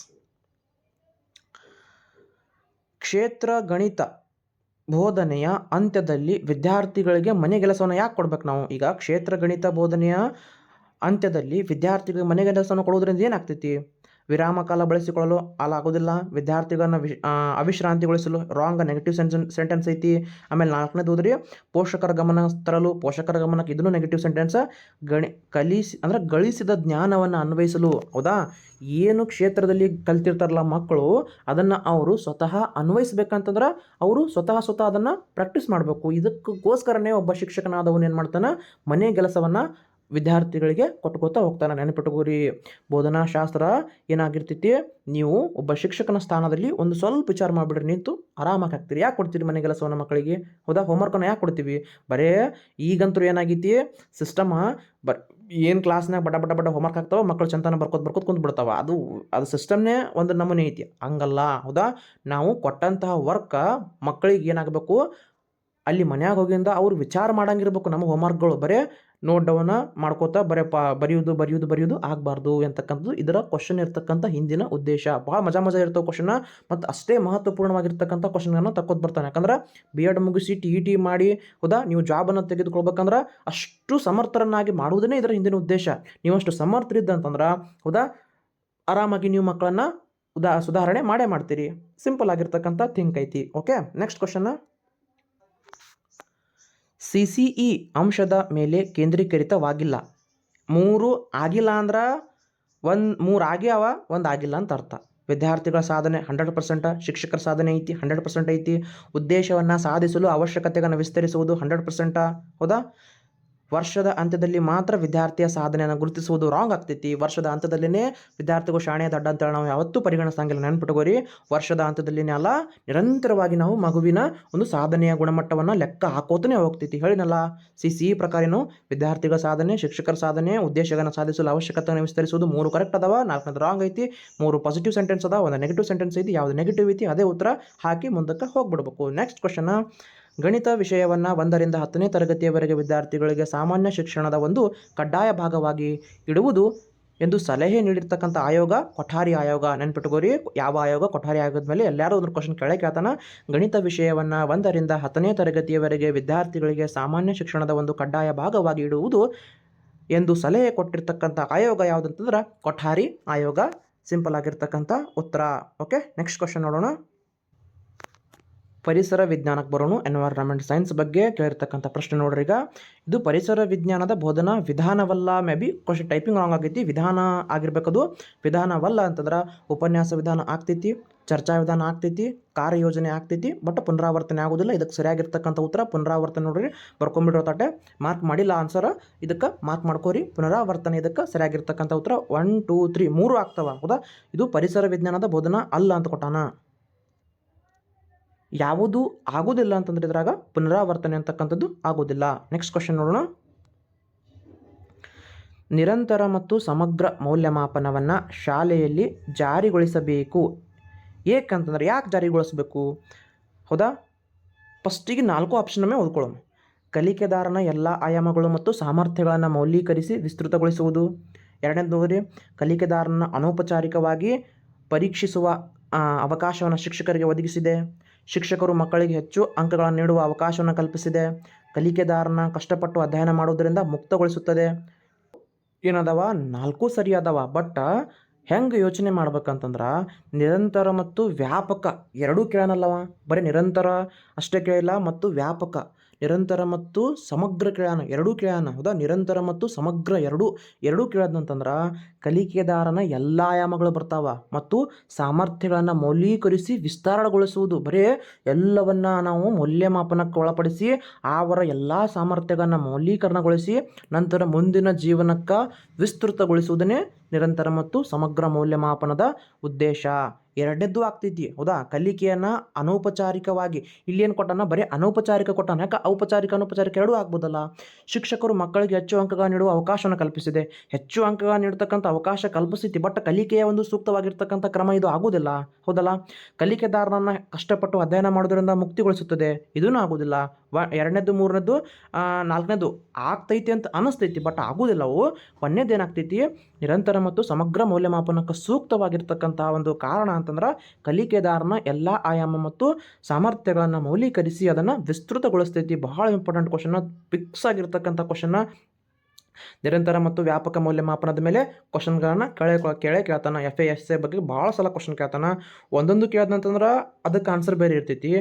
ಕ್ಷೇತ್ರ ಗಣಿತ ಬೋಧನೆಯ ಅಂತ್ಯದಲ್ಲಿ ವಿದ್ಯಾರ್ಥಿಗಳಿಗೆ ಮನೆಗೆಲಸವನ್ನು ಯಾಕೆ ಕೊಡ್ಬೇಕು ನಾವು? ಈಗ ಕ್ಷೇತ್ರ ಗಣಿತ ಬೋಧನೆಯ ಅಂತ್ಯದಲ್ಲಿ ವಿದ್ಯಾರ್ಥಿಗಳಿಗೆ ಮನೆಗೆಲಸವನ್ನು ಕೊಡೋದ್ರಿಂದ ಏನಾಗ್ತೈತಿ? ವಿರಾಮ ಕಾಲ ಬಳಸಿಕೊಳ್ಳಲು ಆಗೋದಿಲ್ಲ. ವಿದ್ಯಾರ್ಥಿಗಳನ್ನ ಅವಿಶ್ರಾಂತಿಗೊಳಿಸಲು ರಾಂಗ್ ನೆಗೆಟಿವ್ ಸೆಂಟೆನ್ಸ್ ಐತಿ. ಆಮೇಲೆ 4ನೇದು ಹೋದ್ರಿ ಪೋಷಕರ ಗಮನ ತರಲು, ಪೋಷಕರ ಗಮನಕ್ಕೆ ಇದನ್ನು ನೆಗೆಟಿವ್ ಸೆಂಟೆನ್ಸ್. ಗಳಿಸಿದ ಜ್ಞಾನವನ್ನು ಅನ್ವಯಿಸಲು, ಹೌದಾ. ಏನು ಕ್ಷೇತ್ರದಲ್ಲಿ ಕಲ್ತಿರ್ತಾರಲ್ಲ ಮಕ್ಕಳು, ಅದನ್ನು ಅವರು ಸ್ವತಃ ಅನ್ವಯಿಸ್ಬೇಕಂತಂದ್ರೆ ಅವರು ಸ್ವತಃ ಅದನ್ನು ಪ್ರಾಕ್ಟೀಸ್ ಮಾಡಬೇಕು. ಇದಕ್ಕೋಸ್ಕರನೇ ಒಬ್ಬ ಶಿಕ್ಷಕನಾದವನು ಏನು ಮಾಡ್ತಾನೆ, ಮನೆ ಕೆಲಸವನ್ನು ವಿದ್ಯಾರ್ಥಿಗಳಿಗೆ ಕೊಟ್ಕೋತಾ ಹೋಗ್ತಾನೆ. ನೆನಪಿಟ್ಟುಕೋರಿ, ಬೋಧನಾ ಶಾಸ್ತ್ರ ಏನಾಗಿರ್ತೈತಿ, ನೀವು ಒಬ್ಬ ಶಿಕ್ಷಕನ ಸ್ಥಾನದಲ್ಲಿ ಒಂದು ಸ್ವಲ್ಪ ವಿಚಾರ ಮಾಡಿಬಿಡ್ರಿ, ನಿಂತು ಆರಾಮಾಗಿ ಹಾಕ್ತೀರಿ. ಯಾಕೆ ಕೊಡ್ತೀರಿ ಮನೆ ಕೆಲಸವನ್ನು ಮಕ್ಕಳಿಗೆ, ಹೌದಾ? ಹೋಮ್ವರ್ಕನ್ನು ಯಾಕೆ ಕೊಡ್ತೀವಿ? ಬರೇ ಈಗಂತೂ ಏನಾಗೈತಿ ಸಿಸ್ಟಮ, ಏನು ಕ್ಲಾಸ್ನಾಗ ಬಡ ಹೋಮ್ವರ್ಕ್ ಆಗ್ತಾವ, ಮಕ್ಕಳು ಚಂತನ ಬರ್ಕೋತ ಕುಂತ್ಬಿಡ್ತಾವ. ಅದು ಸಿಸ್ಟಮ್ನೇ ಒಂದು ನಮೂನೆ ಐತಿ. ಹಂಗಲ್ಲ, ಹೌದಾ. ನಾವು ಕೊಟ್ಟಂತಹ ವರ್ಕ ಮಕ್ಕಳಿಗೆ ಏನಾಗಬೇಕು, ಅಲ್ಲಿ ಮನ್ಯಾಗ ಹೋಗಿಂದ ಅವ್ರು ವಿಚಾರ ಮಾಡಂಗಿರ್ಬೇಕು. ನಮ್ಮ ಹೋಮ್ವರ್ಕ್ಗಳು ಬರೇ ನೋಟ್ ಡೌನ್ ಮಾಡ್ಕೋತಾ ಬರೆಯೋದು ಆಗಬಾರ್ದು ಅಂತಕ್ಕಂಥದ್ದು ಇದರ ಕ್ವಶನ್ ಇರ್ತಕ್ಕಂಥ ಹಿಂದಿನ ಉದ್ದೇಶ. ಭಾಳ ಮಜಾ ಇರ್ತವೆ ಕ್ವಶನ್, ಮತ್ತು ಅಷ್ಟೇ ಮಹತ್ವಪೂರ್ಣವಾಗಿರ್ತಕ್ಕಂಥ ಕ್ವಶನ್ಗಳನ್ನು ತಕ್ಕೋತ ಬರ್ತಾನೆ. ಯಾಕಂದ್ರೆ BEd ಮುಗಿಸಿ TET ಮಾಡಿ, ಹೌದಾ, ನೀವು ಜಾಬನ್ನು ತೆಗೆದುಕೊಳ್ಬೇಕಂದ್ರೆ ಅಷ್ಟು ಸಮರ್ಥರನ್ನಾಗಿ ಮಾಡುವುದೇ ಇದರ ಹಿಂದಿನ ಉದ್ದೇಶ. ನೀವು ಅಷ್ಟು ಸಮರ್ಥರಿದ್ದಂತಂದ್ರೆ, ಹೌದಾ, ಆರಾಮಾಗಿ ನೀವು ಮಕ್ಕಳನ್ನು ಸುಧಾರಣೆ ಮಾಡೇ ಮಾಡ್ತೀರಿ. ಸಿಂಪಲ್ ಆಗಿರ್ತಕ್ಕಂಥ ಥಿಂಕ್ ಐತಿ. Okay, next question. CCE ಅಂಶದ ಮೇಲೆ ಕೇಂದ್ರೀಕರಿತವಾಗಿಲ್ಲ. 3 ಆಗಿಲ್ಲ ಅಂದ್ರೆ 3 ಆಗ್ಯಾವ, 1 ಆಗಿಲ್ಲ ಅಂತ ಅರ್ಥ. ವಿದ್ಯಾರ್ಥಿಗಳ ಸಾಧನೆ 100%, ಶಿಕ್ಷಕರ ಸಾಧನೆ ಐತಿ 100% ಐತಿ. ಉದ್ದೇಶವನ್ನು ಸಾಧಿಸಲು ಅವಶ್ಯಕತೆಗಳನ್ನು ವಿಸ್ತರಿಸುವುದು 100%, ಹೌದಾ. ವರ್ಷದ ಅಂತ್ಯದಲ್ಲಿ ಮಾತ್ರ ವಿದ್ಯಾರ್ಥಿಯ ಸಾಧನೆಯನ್ನು ಗುರುತಿಸುವುದು ರಾಂಗ್ ಆಗ್ತೈತಿ. ವರ್ಷದ ಹಂತದಲ್ಲಿನೇ ವಿದ್ಯಾರ್ಥಿಗಳು ಶಾಣೆ ದಡ್ಡ ಅಂತೇಳಿ ನಾವು ಯಾವತ್ತೂ ಪರಿಗಣಿಸಂಗಿಲ್ಲ. ನೆನ್ಪಿಟ್ಕೋರಿ, ವರ್ಷದ ಹಂತದಲ್ಲಿನೇ ಅಲ್ಲ, ನಿರಂತರವಾಗಿ ನಾವು ಮಗುವಿನ ಒಂದು ಸಾಧನೆಯ ಗುಣಮಟ್ಟವನ್ನು ಲೆಕ್ಕ ಹಾಕೋತಾನೆ ಹೋಗ್ತೈತಿ. ಹೇಳಿನಲ್ಲ, CCE ಪ್ರಕಾರನು ವಿದ್ಯಾರ್ಥಿಗಳ ಸಾಧನೆ, ಶಿಕ್ಷಕರ ಸಾಧನೆ, ಉದ್ದೇಶಗಳನ್ನು ಸಾಧಿಸಲು ಅವಶ್ಯಕತೆಯನ್ನು ವಿಸ್ತರಿಸುವುದು 3 ಕರೆಕ್ಟ್ ಅದಾವ, 4ನೇದು ರಾಂಗ್ ಐತಿ. 3 ಪಾಸಿಟಿವ್ ಸೆಂಟೆನ್ಸ್ ಅದಾವ, 1 ನೆಗೆಟಿವ್ ಸೆಂಟೆನ್ಸ್ ಐತಿ. ಯಾವುದು ನೆಗೆಟಿವ್ ಐತಿ ಅದೇ ಉತ್ತರ ಹಾಕಿ ಮುಂದಕ್ಕೆ ಹೋಗ್ಬಿಡ್ಬೇಕು. Next question. ಗಣಿತ ವಿಷಯವನ್ನು 1ರಿಂದ 10ನೇ ತರಗತಿಯವರೆಗೆ ವಿದ್ಯಾರ್ಥಿಗಳಿಗೆ ಸಾಮಾನ್ಯ ಶಿಕ್ಷಣದ ಒಂದು ಕಡ್ಡಾಯ ಭಾಗವಾಗಿ ಇಡುವುದು ಎಂದು ಸಲಹೆ ನೀಡಿರ್ತಕ್ಕಂಥ ಆಯೋಗ ಕೊಠಾರಿ ಆಯೋಗ. ನೆನ್ಪಿಟ್ಕೋರಿ, ಯಾವ ಆಯೋಗ? ಕೊಠಾರಿ ಆಯೋಗದ ಮೇಲೆ ಎಲ್ಲರೂ ಒಂದು ಕ್ವಶನ್ ಕೇಳ್ತಾನ. ಗಣಿತ ವಿಷಯವನ್ನು 1ರಿಂದ 10ನೇ ತರಗತಿಯವರೆಗೆ ವಿದ್ಯಾರ್ಥಿಗಳಿಗೆ ಸಾಮಾನ್ಯ ಶಿಕ್ಷಣದ ಒಂದು ಕಡ್ಡಾಯ ಭಾಗವಾಗಿ ಇಡುವುದು ಎಂದು ಸಲಹೆ ಕೊಟ್ಟಿರ್ತಕ್ಕಂಥ ಆಯೋಗ ಯಾವುದಂತಂದ್ರೆ ಕೊಠಾರಿ ಆಯೋಗ. ಸಿಂಪಲ್ ಆಗಿರ್ತಕ್ಕಂಥ ಉತ್ತರ. ಓಕೆ, ನೆಕ್ಸ್ಟ್ ಕ್ವಶನ್ ನೋಡೋಣ. ಪರಿಸರ ವಿಜ್ಞಾನಕ್ಕೆ ಬರೋಣ. ಎನ್ವೈರನ್ಮೆಂಟ್ ಸೈನ್ಸ್ ಬಗ್ಗೆ ಕೇಳಿರ್ತಕ್ಕಂಥ ಪ್ರಶ್ನೆ ನೋಡ್ರಿ. ಈಗ ಇದು ಪರಿಸರ ವಿಜ್ಞಾನದ ಬೋಧನಾ ವಿಧಾನವಲ್ಲ. Maybe question typing wrong ಆಗೈತಿ. ವಿಧಾನ ಆಗಿರ್ಬೇಕದು, ವಿಧಾನವಲ್ಲ ಅಂತಂದ್ರೆ ಉಪನ್ಯಾಸ ವಿಧಾನ ಆಗ್ತೈತಿ, ಚರ್ಚಾ ವಿಧಾನ ಆಗ್ತೈತಿ, ಕಾರ್ಯಯೋಜನೆ ಆಗ್ತೈತಿ, ಬಟ್ ಪುನರಾವರ್ತನೆ ಆಗೋದಿಲ್ಲ. ಇದಕ್ಕೆ ಸರಿಯಾಗಿರ್ತಕ್ಕಂಥ ಉತ್ತರ ಪುನರಾವರ್ತನೆ ನೋಡ್ರಿ. ಬರ್ಕೊಂಬಿಡೋ ತಾಟೆ ಮಾರ್ಕ್ ಮಾಡಿಲ್ಲ ಆನ್ಸರ್, ಇದಕ್ಕೆ ಮಾರ್ಕ್ ಮಾಡ್ಕೋರಿ. ಪುನರಾವರ್ತನೆ ಇದಕ್ಕೆ ಸರಿಯಾಗಿರ್ತಕ್ಕಂಥ ಉತ್ತರ. 1, 2, 3 3 ಆಗ್ತಾವ, ಹೌದಾ. ಇದು ಪರಿಸರ ವಿಜ್ಞಾನದ ಬೋಧನಾ ಅಲ್ಲ ಅಂತ ಕೊಟ್ಟಾನ. ಯಾವುದು ಆಗೋದಿಲ್ಲ ಅಂತಂದ್ರೆ ಇದ್ರಾಗ ಪುನರಾವರ್ತನೆ ಅಂತಕ್ಕಂಥದ್ದು ಆಗೋದಿಲ್ಲ. ನೆಕ್ಸ್ಟ್ ಕ್ವಶನ್ ನೋಡೋಣ. ನಿರಂತರ ಮತ್ತು ಸಮಗ್ರ ಮೌಲ್ಯಮಾಪನವನ್ನು ಶಾಲೆಯಲ್ಲಿ ಜಾರಿಗೊಳಿಸಬೇಕು. ಏಕಂತಂದ್ರೆ ಯಾಕೆ ಜಾರಿಗೊಳಿಸಬೇಕು, ಹೌದಾ. ಫಸ್ಟಿಗೆ 4 ಆಪ್ಷನ್ನೊಮ್ಮೆ ಓದ್ಕೊಳ್ಳೋಣ. ಕಲಿಕೆದಾರನ ಎಲ್ಲ ಆಯಾಮಗಳು ಮತ್ತು ಸಾಮರ್ಥ್ಯಗಳನ್ನು ಮೌಲ್ಯೀಕರಿಸಿ ವಿಸ್ತೃತಗೊಳಿಸುವುದು. 2ನೇದು ಹೋದರೆ ಕಲಿಕೆದಾರನ ಅನೌಪಚಾರಿಕವಾಗಿ ಪರೀಕ್ಷಿಸುವ ಅವಕಾಶವನ್ನು ಶಿಕ್ಷಕರಿಗೆ ಒದಗಿಸಿದೆ. ಶಿಕ್ಷಕರು ಮಕ್ಕಳಿಗೆ ಹೆಚ್ಚು ಅಂಕಗಳನ್ನು ನೀಡುವ ಅವಕಾಶವನ್ನು ಕಲ್ಪಿಸಿದೆ. ಕಲಿಕೆದಾರನ ಕಷ್ಟಪಟ್ಟು ಅಧ್ಯಯನ ಮಾಡುವುದರಿಂದ ಮುಕ್ತಗೊಳಿಸುತ್ತದೆ. ಏನದವ 4 ಸರಿ ಅದಾವ. ಬಟ್ ಹೆಂಗೆ ಯೋಚನೆ ಮಾಡ್ಬೇಕಂತಂದ್ರೆ ನಿರಂತರ ಮತ್ತು ವ್ಯಾಪಕ ಎರಡೂ ಕೇಳನಲ್ಲವ. ಬರೀ ನಿರಂತರ ಅಷ್ಟೇ ಕೇಳಿಲ್ಲ ಮತ್ತು ವ್ಯಾಪಕ. ನಿರಂತರ ಮತ್ತು ಸಮಗ್ರ ಕೇಳ್ಯಾನ, ಎರಡೂ ಕೇಳ್ಯಾನ. ಹೌದಾ, ನಿರಂತರ ಮತ್ತು ಸಮಗ್ರ ಎರಡೂ ಕೇಳದ್ನಂತಂದ್ರೆ ಕಲಿಕೆದಾರನ ಎಲ್ಲ ಆಯಾಮಗಳು ಬರ್ತಾವ ಮತ್ತು ಸಾಮರ್ಥ್ಯಗಳನ್ನು ಮೌಲ್ಯೀಕರಿಸಿ ವಿಸ್ತಾರಗೊಳಿಸುವುದು. ಬರೀ ಎಲ್ಲವನ್ನ ನಾವು ಮೌಲ್ಯಮಾಪನಕ್ಕೆ ಒಳಪಡಿಸಿ ಅವರ ಎಲ್ಲ ಸಾಮರ್ಥ್ಯಗಳನ್ನು ಮೌಲ್ಯೀಕರಣಗೊಳಿಸಿ ನಂತರ ಮುಂದಿನ ಜೀವನಕ್ಕೆ ವಿಸ್ತೃತಗೊಳಿಸುವುದನ್ನೇ ನಿರಂತರ ಮತ್ತು ಸಮಗ್ರ ಮೌಲ್ಯಮಾಪನದ ಉದ್ದೇಶ. ಎರಡನೇದ್ದು ಆಗ್ತೈತಿ. ಹೌದಾ, ಕಲಿಕೆಯನ್ನು ಅನೌಪಚಾರಿಕವಾಗಿ ಇಲ್ಲೇನು ಕೊಟ್ಟಾನ, ಬರೀ ಅನೌಪಚಾರಿಕ ಕೊಟ್ಟಾನ. ಯಾಕೆ ಔಪಚಾರಿಕ ಅನೌಪಚಾರಿಕ ಎರಡೂ ಆಗ್ಬೋದಲ್ಲ. ಶಿಕ್ಷಕರು ಮಕ್ಕಳಿಗೆ ಹೆಚ್ಚು ಅಂಕಗಳನ್ನು ನೀಡುವ ಅವಕಾಶವನ್ನು ಕಲ್ಪಿಸಿದೆ. ಹೆಚ್ಚು ಅಂಕಗಳನ್ನು ನೀಡ್ತಕ್ಕಂಥ ಅವಕಾಶ ಕಲ್ಪಿಸೈತಿ, ಬಟ್ ಕಲಿಕೆಯ ಒಂದು ಸೂಕ್ತವಾಗಿರ್ತಕ್ಕಂಥ ಕ್ರಮ ಇದು ಆಗೋದಿಲ್ಲ. ಹೌದಲ್ಲ, ಕಲಿಕೆದಾರರನ್ನು ಕಷ್ಟಪಟ್ಟು ಅಧ್ಯಯನ ಮಾಡೋದ್ರಿಂದ ಮುಕ್ತಿಗೊಳಿಸುತ್ತದೆ, ಇದೂ ಆಗೋದಿಲ್ಲ. ಎರಡನೇದು, ಮೂರನೇದು, ನಾಲ್ಕನೇದು ಆಗ್ತೈತಿ ಅಂತ ಅನಿಸ್ತೈತಿ, ಬಟ್ ಆಗೋದಿಲ್ಲ ಅವು. ಒಂದೇದು ಏನಾಗ್ತೈತಿ, ನಿರಂತರ ಮತ್ತು ಸಮಗ್ರ ಮೌಲ್ಯಮಾಪನಕ್ಕೆ ಸೂಕ್ತವಾಗಿರ್ತಕ್ಕಂಥ ಒಂದು ಕಾರಣ ಅಂತಂದ್ರೆ ಕಲಿಕೆದಾರನ ಎಲ್ಲ ಆಯಾಮ ಮತ್ತು ಸಾಮರ್ಥ್ಯಗಳನ್ನು ಮೌಲ್ಯೀಕರಿಸಿ ಅದನ್ನು ವಿಸ್ತೃತಗೊಳಿಸ್ತೈತಿ. ಬಹಳ ಇಂಪಾರ್ಟೆಂಟ್ ಕ್ವಶನ್ನ, ಫಿಕ್ಸ್ ಆಗಿರ್ತಕ್ಕಂಥ ಕ್ವಶನ್ನ. ನಿರಂತರ ಮತ್ತು ವ್ಯಾಪಕ ಮೌಲ್ಯಮಾಪನದ ಮೇಲೆ ಕ್ವಶನ್ಗಳನ್ನು ಕೇಳ್ತಾನೆ. FA ಬಗ್ಗೆ ಭಾಳ ಸಲ ಕ್ವಶನ್ ಕೇಳ್ತಾನೆ. ಒಂದೊಂದು ಕೇಳ್ದಂತಂದ್ರೆ ಅದಕ್ಕೆ ಆನ್ಸರ್ ಬೇರೆ ಇರ್ತೈತಿ.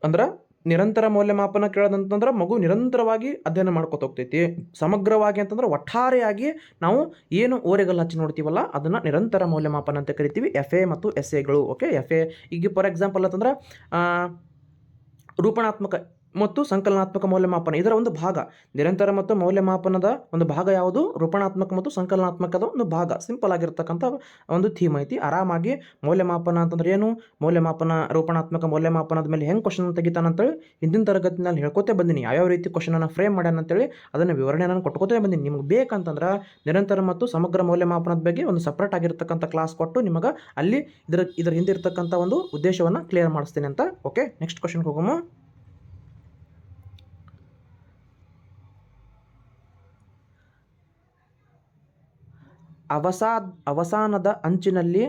ಅಂದ್ರೆ ನಿರಂತರ ಮೌಲ್ಯಮಾಪನ ಕೇಳೋದಂತಂದ್ರೆ ಮಗು ನಿರಂತರವಾಗಿ ಅಧ್ಯಯನ ಮಾಡ್ಕೊತ ಹೋಗ್ತೈತಿ. ಸಮಗ್ರವಾಗಿ ಅಂತಂದ್ರೆ ಒಟ್ಟಾರೆಯಾಗಿ ನಾವು ಏನು ಓರೆಗಲ್ಲು ಹಚ್ಚಿ ನೋಡ್ತೀವಲ್ಲ ಅದನ್ನು ನಿರಂತರ ಮೌಲ್ಯಮಾಪನ ಅಂತ ಕರಿತೀವಿ. FA ಮತ್ತು SAಗಳು. ಓಕೆ, FA ಈಗ ಫಾರ್ ಎಕ್ಸಾಂಪಲ್ ಅಂತಂದ್ರೆ ರೂಪಣಾತ್ಮಕ ಮತ್ತು ಸಂಕಲನಾತ್ಮಕ ಮೌಲ್ಯಮಾಪನ ಇದರ ಒಂದು ಭಾಗ. ನಿರಂತರ ಮತ್ತು ಮೌಲ್ಯಮಾಪನದ ಒಂದು ಭಾಗ ಯಾವುದು? ರೂಪಣಾತ್ಮಕ ಮತ್ತು ಸಂಕಲನಾತ್ಮಕದ ಒಂದು ಭಾಗ. ಸಿಂಪಲ್ ಆಗಿರ್ತಕ್ಕಂಥ ಒಂದು ಥೀಮ್ ಐತಿ. ಆರಾಮಾಗಿ ಮೌಲ್ಯಮಾಪನ ಅಂತಂದ್ರೆ ಏನು, ಮೌಲ್ಯಮಾಪನ, ರೂಪಣಾತ್ಮಕ ಮೌಲ್ಯಮಾಪನದ ಮೇಲೆ ಹೆಂಗೆ ಕ್ವಶನ್ ತೆಗಿತಾನಂತೇಳಿ ಹಿಂದಿನ ತರಗತಿನಲ್ಲಿ ಹೇಳ್ಕೊತೇ ಬಂದೀನಿ. ಯಾವ್ಯಾವ ರೀತಿ ಕ್ವಶನನ್ನು ಫ್ರೇಮ್ ಮಾಡ್ಯಾನ ಅಂತೇಳಿ ಅದನ್ನು ವಿವರಣೆಯನ್ನು ಕೊಟ್ಕೋತೇ ಬಂದೀನಿ. ನಿಮ್ಗೆ ಬೇಕಂತಂದ್ರೆ ನಿರಂತರ ಮತ್ತು ಸಮಗ್ರ ಮೌಲ್ಯಮಾಪನದ ಬಗ್ಗೆ ಒಂದು ಸಪ್ರೇಟ್ ಆಗಿರ್ತಕ್ಕಂಥ ಕ್ಲಾಸ್ ಕೊಟ್ಟು ನಿಮಗೆ ಅಲ್ಲಿ ಇದರ ಹಿಂದೆ ಇರ್ತಕ್ಕಂಥ ಒಂದು ಉದ್ದೇಶವನ್ನು ಕ್ಲಿಯರ್ ಮಾಡಿಸ್ತೀನಿ ಅಂತ. ಓಕೆ, ನೆಕ್ಸ್ಟ್ ಕ್ವಶನ್ಗೆ ಹೋಗೋಣ. ಅವಸಾನದ ಅಂಚಿನಲ್ಲಿ,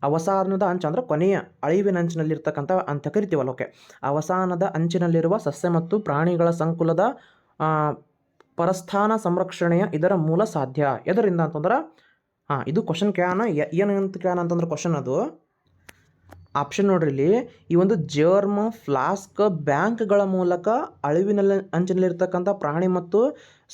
ಅವಸಾನದ ಅಂಚು ಅಂದರೆ ಕೊನೆಯ ಅಳಿವಿನ ಅಂಚಿನಲ್ಲಿ ಇರ್ತಕ್ಕಂಥ ಅಂತ ಕರಿತೀವಲ್ಲ. ಓಕೆ, ಅವಸಾನದ ಅಂಚಿನಲ್ಲಿರುವ ಸಸ್ಯ ಮತ್ತು ಪ್ರಾಣಿಗಳ ಸಂಕುಲದ ಪರಸ್ಥಾನ ಸಂರಕ್ಷಣೆಯ ಇದರ ಮೂಲ ಸಾಧ್ಯ ಎದರಿಂದ ಅಂತಂದ್ರೆ, ಇದು ಕ್ವಶನ್ ಏನಂತ ಅಂತಂದ್ರೆ ಕ್ವಶನ್ ಅದು ಆಪ್ಷನ್ ನೋಡ್ರಿ ಇಲ್ಲಿ. ಈ ಒಂದು ಜರ್ಮ್, ಫ್ಲಾಸ್ಕ್, ಬ್ಯಾಂಕ್ಗಳ ಮೂಲಕ ಅಳಿವಿನಲ್ಲಿ ಅಂಚಿನಲ್ಲಿರ್ತಕ್ಕಂಥ ಪ್ರಾಣಿ ಮತ್ತು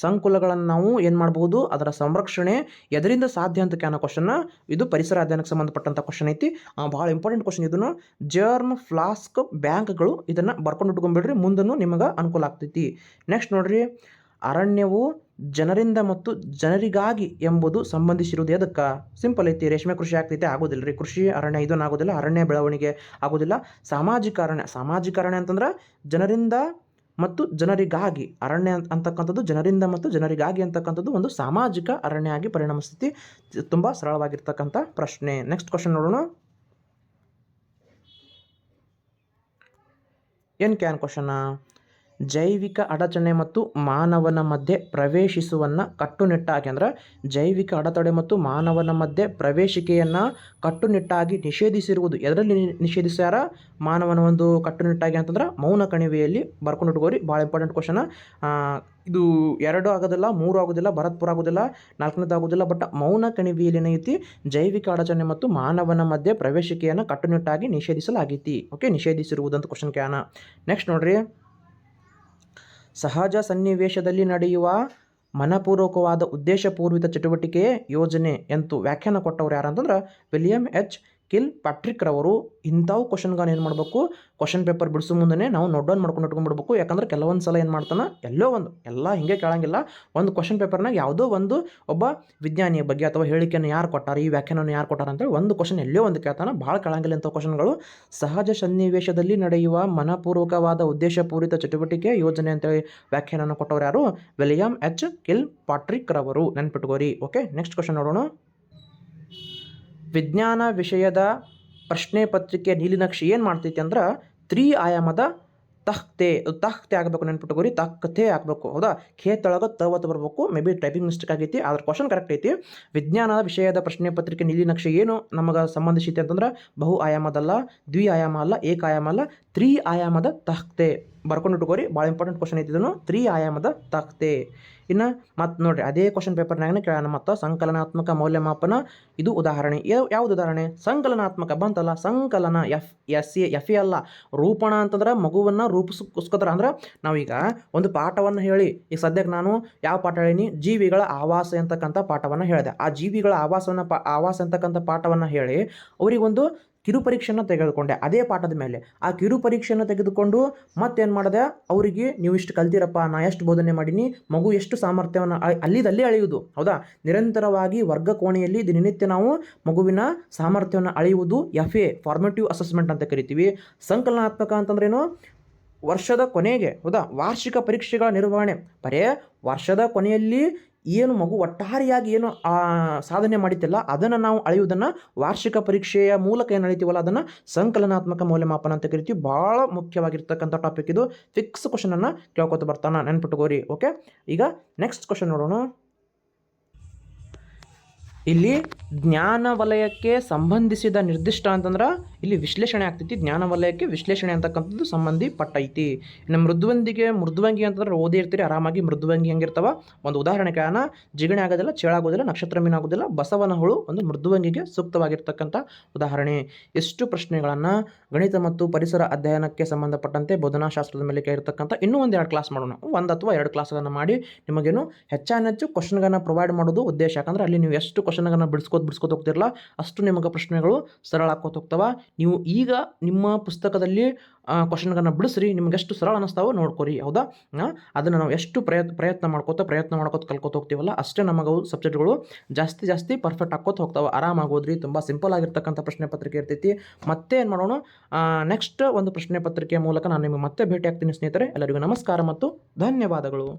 ಸಂಕುಲಗಳನ್ನು ನಾವು ಏನು ಮಾಡ್ಬೋದು, ಅದರ ಸಂರಕ್ಷಣೆ ಎದರಿಂದ ಸಾಧ್ಯ ಅಂತ ಕ್ವಶನ್ನ. ಇದು ಪರಿಸರ ಅಧ್ಯಯನಕ್ಕೆ ಸಂಬಂಧಪಟ್ಟಂಥ ಕ್ವಶನ್ ಐತಿ. ಭಾಳ ಇಂಪಾರ್ಟೆಂಟ್ ಕ್ವಶನ್ ಇದನ್ನು. ಜರ್ಮ್, ಫ್ಲಾಸ್ಕ್, ಬ್ಯಾಂಕ್ಗಳು ಇದನ್ನು ಬರ್ಕೊಂಡು ಇಟ್ಕೊಂಡ್ಬಿಡ್ರಿ, ಮುಂದೂ ನಿಮಗೆ ಅನುಕೂಲ ಆಗ್ತೈತಿ. ನೆಕ್ಸ್ಟ್ ನೋಡ್ರಿ, ಅರಣ್ಯವು ಜನರಿಂದ ಮತ್ತು ಜನರಿಗಾಗಿ ಎಂಬುದು ಸಂಬಂಧಿಸಿರುವುದು ಎದಕ್ಕೆ? ಸಿಂಪಲ್ ಐತಿ. ರೇಷ್ಮೆ ಕೃಷಿ ಆಗ್ತೈತೆ? ಆಗೋದಿಲ್ಲ ರೀ. ಕೃಷಿ ಅರಣ್ಯ ಇದನ್ನು ಆಗೋದಿಲ್ಲ. ಅರಣ್ಯ ಬೆಳವಣಿಗೆ ಆಗೋದಿಲ್ಲ. ಸಾಮಾಜಿಕ ಅರಣ್ಯ ಅಂತಂದ್ರೆ ಜನರಿಂದ ಮತ್ತು ಜನರಿಗಾಗಿ. ಅರಣ್ಯ ಅಂತಕ್ಕಂಥದ್ದು ಜನರಿಂದ ಮತ್ತು ಜನರಿಗಾಗಿ ಅಂತಕ್ಕಂಥದ್ದು ಒಂದು ಸಾಮಾಜಿಕ ಅರಣ್ಯ ಆಗಿ ಪರಿಣಮಿಸ್ತೈತಿ. ತುಂಬ ಸರಳವಾಗಿರ್ತಕ್ಕಂಥ ಪ್ರಶ್ನೆ. ನೆಕ್ಸ್ಟ್ ಕ್ವಶನ್ ನೋಡೋಣ. ಏನು ಕ್ವಶನ? ಜೈವಿಕ ಅಡಚಣೆ ಮತ್ತು ಮಾನವನ ಮಧ್ಯೆ ಪ್ರವೇಶಿಸುವನ್ನು ಕಟ್ಟುನಿಟ್ಟಾಗಿ, ಅಂದ್ರೆ ಜೈವಿಕ ಅಡೆತಡೆ ಮತ್ತು ಮಾನವನ ಮಧ್ಯೆ ಪ್ರವೇಶಿಕೆಯನ್ನು ಕಟ್ಟುನಿಟ್ಟಾಗಿ ನಿಷೇಧಿಸಿರುವುದು. ಎದರಲ್ಲಿ ನಿಷೇಧಿಸ್ಯಾರ? ಮಾನವನ ಒಂದು ಕಟ್ಟುನಿಟ್ಟಾಗಿ ಅಂತಂದ್ರೆ ಮೌನ ಕಣಿವೆಯಲ್ಲಿ. ಬರ್ಕೊಂಡು ಇಟ್ಕೋರಿ, ಭಾಳ ಇಂಪಾರ್ಟೆಂಟ್ ಕ್ವಶನ. ಇದು 2 ಆಗೋದಿಲ್ಲ, 3 ಆಗೋದಿಲ್ಲ, ಭರತ್ಪುರ ಆಗೋದಿಲ್ಲ, 4ನೇದು ಆಗೋದಿಲ್ಲ. ಬಟ್ ಮೌನ ಕಣಿವೆಯಲ್ಲಿ ಏನೈತಿ, ಜೈವಿಕ ಅಡಚಣೆ ಮತ್ತು ಮಾನವನ ಮಧ್ಯೆ ಪ್ರವೇಶಿಕೆಯನ್ನು ಕಟ್ಟುನಿಟ್ಟಾಗಿ ನಿಷೇಧಿಸಲಾಗೈತಿ. ಓಕೆ, ನಿಷೇಧಿಸಿರುವುದಂತ ಕ್ವಶನ್ ನೆಕ್ಸ್ಟ್ ನೋಡ್ರಿ, ಸಹಜ ಸನ್ನಿವೇಶದಲ್ಲಿ ನಡೆಯುವ ಮನಪೂರ್ವಕವಾದ ಉದ್ದೇಶಪೂರ್ವಿತ ಚಟುವಟಿಕೆ ಯೋಜನೆ ಎಂದು ವ್ಯಾಖ್ಯಾನ ಕೊಟ್ಟವ್ರು ಯಾರಂತಂದ್ರೆ ವಿಲಿಯಂ H. ಕಿಲ್ ಪ್ಯಾಟ್ರಿಕ್ ರವರು. ಇಂಥವು ಕ್ವಶನ್ಗಳನ್ನ ಏನು ಮಾಡಬೇಕು, ಕ್ವಶನ್ ಪೇಪರ್ ಬಿಡಿಸೋ ಮುಂದೆ ನಾವು ನೋಟ್ ಡೌನ್ ಮಾಡ್ಕೊಂಡು ಇಟ್ಕೊಂಡ್ಬಿಡ್ಬೇಕು. ಯಾಕಂದ್ರೆ ಕೆಲವೊಂದು ಸಲ ಏನು ಮಾಡ್ತಾನೆ, ಎಲ್ಲ ಹಿಂಗೆ ಕೇಳಂಗಿಲ್ಲ. ಒಂದು ಕ್ವಶನ್ ಪೇಪರ್ನಾಗ ಯಾವುದೋ ಒಂದು ಒಬ್ಬ ವಿಜ್ಞಾನಿಯ ಬಗ್ಗೆ ಅಥವಾ ಹೇಳಿಕೆಯನ್ನು ಯಾರು ಕೊಟ್ಟಾರ, ಈ ವ್ಯಾಖ್ಯಾನವನ್ನು ಯಾರು ಕೊಟ್ಟಾರ ಅಂತೇಳಿ ಒಂದು ಕ್ವಶನ್ ಎಲ್ಲೋ ಒಂದು ಕೇಳ್ತಾನೆ. ಭಾಳ ಕೇಳಂಗಿಲ್ಲ ಇಂಥ ಕ್ವಶನ್ಗಳು. ಸಹಜ ಸನ್ನಿವೇಶದಲ್ಲಿ ನಡೆಯುವ ಮನಪೂರ್ವಕವಾದ ಉದ್ದೇಶಪೂರಿತ ಚಟುವಟಿಕೆ ಯೋಜನೆ ಅಂತೇಳಿ ವ್ಯಾಖ್ಯಾನವನ್ನು ಕೊಟ್ಟವ್ರು ಯಾರು? William H. ಕಿಲ್ ಪ್ಯಾಟ್ರಿಕ್ ರವರು. ನೆನ್ಪಿಟ್ಕೋರಿ. ಓಕೆ, ನೆಕ್ಸ್ಟ್ ಕ್ವಶನ್ ನೋಡೋಣ. ವಿಜ್ಞಾನ ವಿಷಯದ ಪ್ರಶ್ನೆ ಪತ್ರಿಕೆ ನೀಲಿನಕ್ಷೆ ಏನು ಮಾಡ್ತೈತಿ ಅಂದ್ರೆ 3 ಆಯಾಮದ ತಖ್ತೆ ಆಗಬೇಕು. ನೆನ್ಪಿಟ್ಕೋರಿ, ತಖ್ತೆ ಆಗಬೇಕು. ಹೌದಾ, ತಳಗ ತವತ್ತು ಬರಬೇಕು. ಮೇ ಬಿ ಟೈಪಿಂಗ್ ಮಿಸ್ಟೇಕ್ ಆಗೈತಿ, ಆದ್ರೆ ಕ್ವಶನ್ ಕರೆಕ್ಟ್ ಐತಿ. ವಿಜ್ಞಾನ ವಿಷಯದ ಪ್ರಶ್ನೆ ಪತ್ರಿಕೆ ನೀಲಿನಕ್ಷೆ ಏನು ನಮಗೆ ಸಂಬಂಧಿಸಿದೆ ಅಂತಂದ್ರೆ ಬಹು ಆಯಾಮದಲ್ಲ, ದ್ವಿ ಆಯಾಮ ಅಲ್ಲ, ಏಕ ಆಯಾಮ ಅಲ್ಲ, 3 ಆಯಾಮದ ತಖ್ತೆ. ಬರ್ಕೊಂಡು ಇಟ್ಕೋರಿ, ಭಾಳ ಇಂಪಾರ್ಟೆಂಟ್ ಕ್ವಶನ್ ಐತಿ ಇದನ್ನು. 3 ಆಯಾಮದ ತಖ್ತೆ. ಇನ್ನು ಮತ್ತು ನೋಡಿರಿ ಅದೇ ಕ್ವಶನ್ ಪೇಪರ್ನಾಗನೇ ಕೇಳೋಣ ಮತ್ತು ಸಂಕಲನಾತ್ಮಕ ಮೌಲ್ಯಮಾಪನ. ಇದು ಉದಾಹರಣೆ. ಯಾವುದು ಉದಾಹರಣೆ? ಸಂಕಲನಾತ್ಮಕ ಬಂತಲ್ಲ, ಸಂಕಲನ ಎಫ್ ಎ ಅಲ್ಲ. ರೂಪಣ ಅಂತಂದ್ರೆ ಮಗುವನ್ನು ರೂಪಿಸ್ಕೋತಾರ. ಅಂದ್ರೆ ನಾವೀಗ ಒಂದು ಪಾಠವನ್ನು ಹೇಳಿ, ಈಗ ಸದ್ಯಕ್ಕೆ ನಾನು ಯಾವ ಪಾಠ ಹೇಳೀನಿ? ಜೀವಿಗಳ ಆವಾಸ ಅಂತಕ್ಕಂಥ ಪಾಠವನ್ನು ಹೇಳಿದೆ. ಆ ಜೀವಿಗಳ ಆವಾಸ ಅಂತಕ್ಕಂಥ ಪಾಠವನ್ನು ಹೇಳಿ ಅವರಿಗೊಂದು ಕಿರು ಪರೀಕ್ಷೆಯನ್ನು ತೆಗೆದುಕೊಂಡೆ ಅದೇ ಪಾಠದ ಮೇಲೆ. ಆ ಕಿರು ಪರೀಕ್ಷೆಯನ್ನು ತೆಗೆದುಕೊಂಡು ಮತ್ತೇನು ಮಾಡಿದೆ? ಅವರಿಗೆ ನೀವು ಇಷ್ಟು ಕಲ್ತಿರಪ್ಪ, ನಾ ಎಷ್ಟು ಬೋಧನೆ ಮಾಡೀನಿ, ಮಗು ಎಷ್ಟು ಸಾಮರ್ಥ್ಯವನ್ನು ಅಲ್ಲಿದಲ್ಲೇ ಅಳೆಯುವುದು. ಹೌದಾ? ನಿರಂತರವಾಗಿ ವರ್ಗ ಕೋಣೆಯಲ್ಲಿ ದಿನನಿತ್ಯ ನಾವು ಮಗುವಿನ ಸಾಮರ್ಥ್ಯವನ್ನು ಅಳೆಯುವುದು FA ಫಾರ್ಮೇಟಿವ್ ಅಸೆಸ್ಮೆಂಟ್ ಅಂತ ಕರಿತೀವಿ. ಸಂಕಲನಾತ್ಮಕ ಅಂತಂದ್ರೇನು? ವರ್ಷದ ಕೊನೆಗೆ, ಹೌದಾ, ವಾರ್ಷಿಕ ಪರೀಕ್ಷೆಗಳ ನಿರ್ವಹಣೆ. ಬರೇ ವರ್ಷದ ಕೊನೆಯಲ್ಲಿ ಏನು ಮಗು ಒಟ್ಟಾರೆಯಾಗಿ ಏನು ಸಾಧನೆ ಮಾಡಿತಿಲ್ಲ ಅದನ್ನು ನಾವು ಅಳೆಯುವುದನ್ನು ವಾರ್ಷಿಕ ಪರೀಕ್ಷೆಯ ಮೂಲಕ ಏನು ಅಳಿತೀವಲ್ಲ ಅದನ್ನು ಸಂಕಲನಾತ್ಮಕ ಮೌಲ್ಯಮಾಪನ ಅಂತ ಕರಿತೀವಿ. ಭಾಳ ಮುಖ್ಯವಾಗಿರ್ತಕ್ಕಂಥ ಟಾಪಿಕ್ ಇದು. ಫಿಕ್ಸ್ ಕ್ವಶನನ್ನು ಕೇಳ್ಕೊತ ಬರ್ತಾನೆ, ನೆನ್ಪಿಟ್ಕೋರಿ. ಓಕೆ, ಈಗ ನೆಕ್ಸ್ಟ್ ಕ್ವಶನ್ ನೋಡೋಣ. ಇಲ್ಲಿ ಜ್ಞಾನ ವಲಯಕ್ಕೆ ಸಂಬಂಧಿಸಿದ ನಿರ್ದಿಷ್ಟ ಅಂತಂದ್ರೆ ಇಲ್ಲಿ ವಿಶ್ಲೇಷಣೆ ಆಗ್ತೈತಿ. ಜ್ಞಾನ ವಲಯಕ್ಕೆ ವಿಶ್ಲೇಷಣೆ ಅಂತಕ್ಕಂಥದ್ದು ಸಂಬಂಧಪಟ್ಟೈತಿ. ಇನ್ನು ಮೃದುವಂಗಿ ಅಂತಂದ್ರೆ ಓದಿ ಇರ್ತೀರಿ ಆರಾಮಾಗಿ. ಮೃದುವಂಗಿ ಹೆಂಗಿರ್ತಾವ? ಒಂದು ಉದಾಹರಣೆ ಕಾರಣ, ಜಿಗಣೆ ಆಗೋದಿಲ್ಲ, ಚೇಳಾಗೋದಿಲ್ಲ, ನಕ್ಷತ್ರ ಮೀನು ಆಗೋದಿಲ್ಲ, ಬಸವನ ಹುಳು ಒಂದು ಮೃದುವಂಗಿಗೆ ಸೂಕ್ತವಾಗಿರ್ತಕ್ಕಂಥ ಉದಾಹರಣೆ. ಎಷ್ಟು ಪ್ರಶ್ನೆಗಳನ್ನು ಗಣಿತ ಮತ್ತು ಪರಿಸರ ಅಧ್ಯಯನಕ್ಕೆ ಸಂಬಂಧಪಟ್ಟಂತೆ ಬೋಧನಾಶಾಸ್ತ್ರದ ಮೇಲೆ ಇರತಕ್ಕಂಥ ಇನ್ನೂ 1-2 ಕ್ಲಾಸ್ ಮಾಡೋಣ. 1 ಅಥವಾ 2 ಕ್ಲಾಸ್ಗಳನ್ನು ಮಾಡಿ ನಿಮಗೇನು ಹೆಚ್ಚು ಕ್ವಶನ್ಗಳನ್ನು ಪ್ರೊವೈಡ್ ಮಾಡೋದು ಉದ್ದೇಶ. ಯಾಕಂದ್ರೆ ಅಲ್ಲಿ ನೀವು ಎಷ್ಟು ಕ್ವಶನ್ಗಳನ್ನು ಬಿಡಿಸ್ಕೋತ ಹೋಗ್ತಿರಲ್ಲ ಅಷ್ಟು ನಿಮಗೆ ಪ್ರಶ್ನೆಗಳು ಸರಳ ಆಕೋತ ಹೋಗ್ತಾವ. ನೀವು ಈಗ ನಿಮ್ಮ ಪುಸ್ತಕದಲ್ಲಿ ಕ್ವಶನ್ಗಳನ್ನು ಬಿಡಿಸ್ರಿ, ನಿಮ್ಗೆ ಎಷ್ಟು ಸರಳ ಅನ್ನಿಸ್ತಾವೋ ನೋಡ್ಕೊರಿ. ಹೌದಾ? ಅದನ್ನು ನಾವು ಎಷ್ಟು ಪ್ರಯತ್ನ ಮಾಡ್ಕೋತ ಕಲ್ಕೋತ ಹೋಗ್ತೀವಲ್ಲ ಅಷ್ಟೇ ನಮಗೆ ಸಬ್ಜೆಕ್ಟ್ಗಳು ಜಾಸ್ತಿ ಪರ್ಫೆಕ್ಟ್ ಹಾಕೋತ ಹೋಗ್ತಾವೆ. ಆರಾಮಾಗೋದ್ರಿ. ತುಂಬ ಸಿಂಪಲ್ ಆಗಿರ್ತಕ್ಕಂಥ ಪ್ರಶ್ನೆ ಪತ್ರಿಕೆ ಇರ್ತೈತಿ. ಮತ್ತೆ ಏನು ಮಾಡೋಣ? ನೆಕ್ಸ್ಟ್ ಒಂದು ಪ್ರಶ್ನೆ ಪತ್ರಿಕೆಯ ಮೂಲಕ ನಾನು ನಿಮಗೆ ಮತ್ತೆ ಭೇಟಿ ಆಗ್ತೀನಿ ಸ್ನೇಹಿತರೆ. ಎಲ್ಲರಿಗೂ ನಮಸ್ಕಾರ ಮತ್ತು ಧನ್ಯವಾದಗಳು.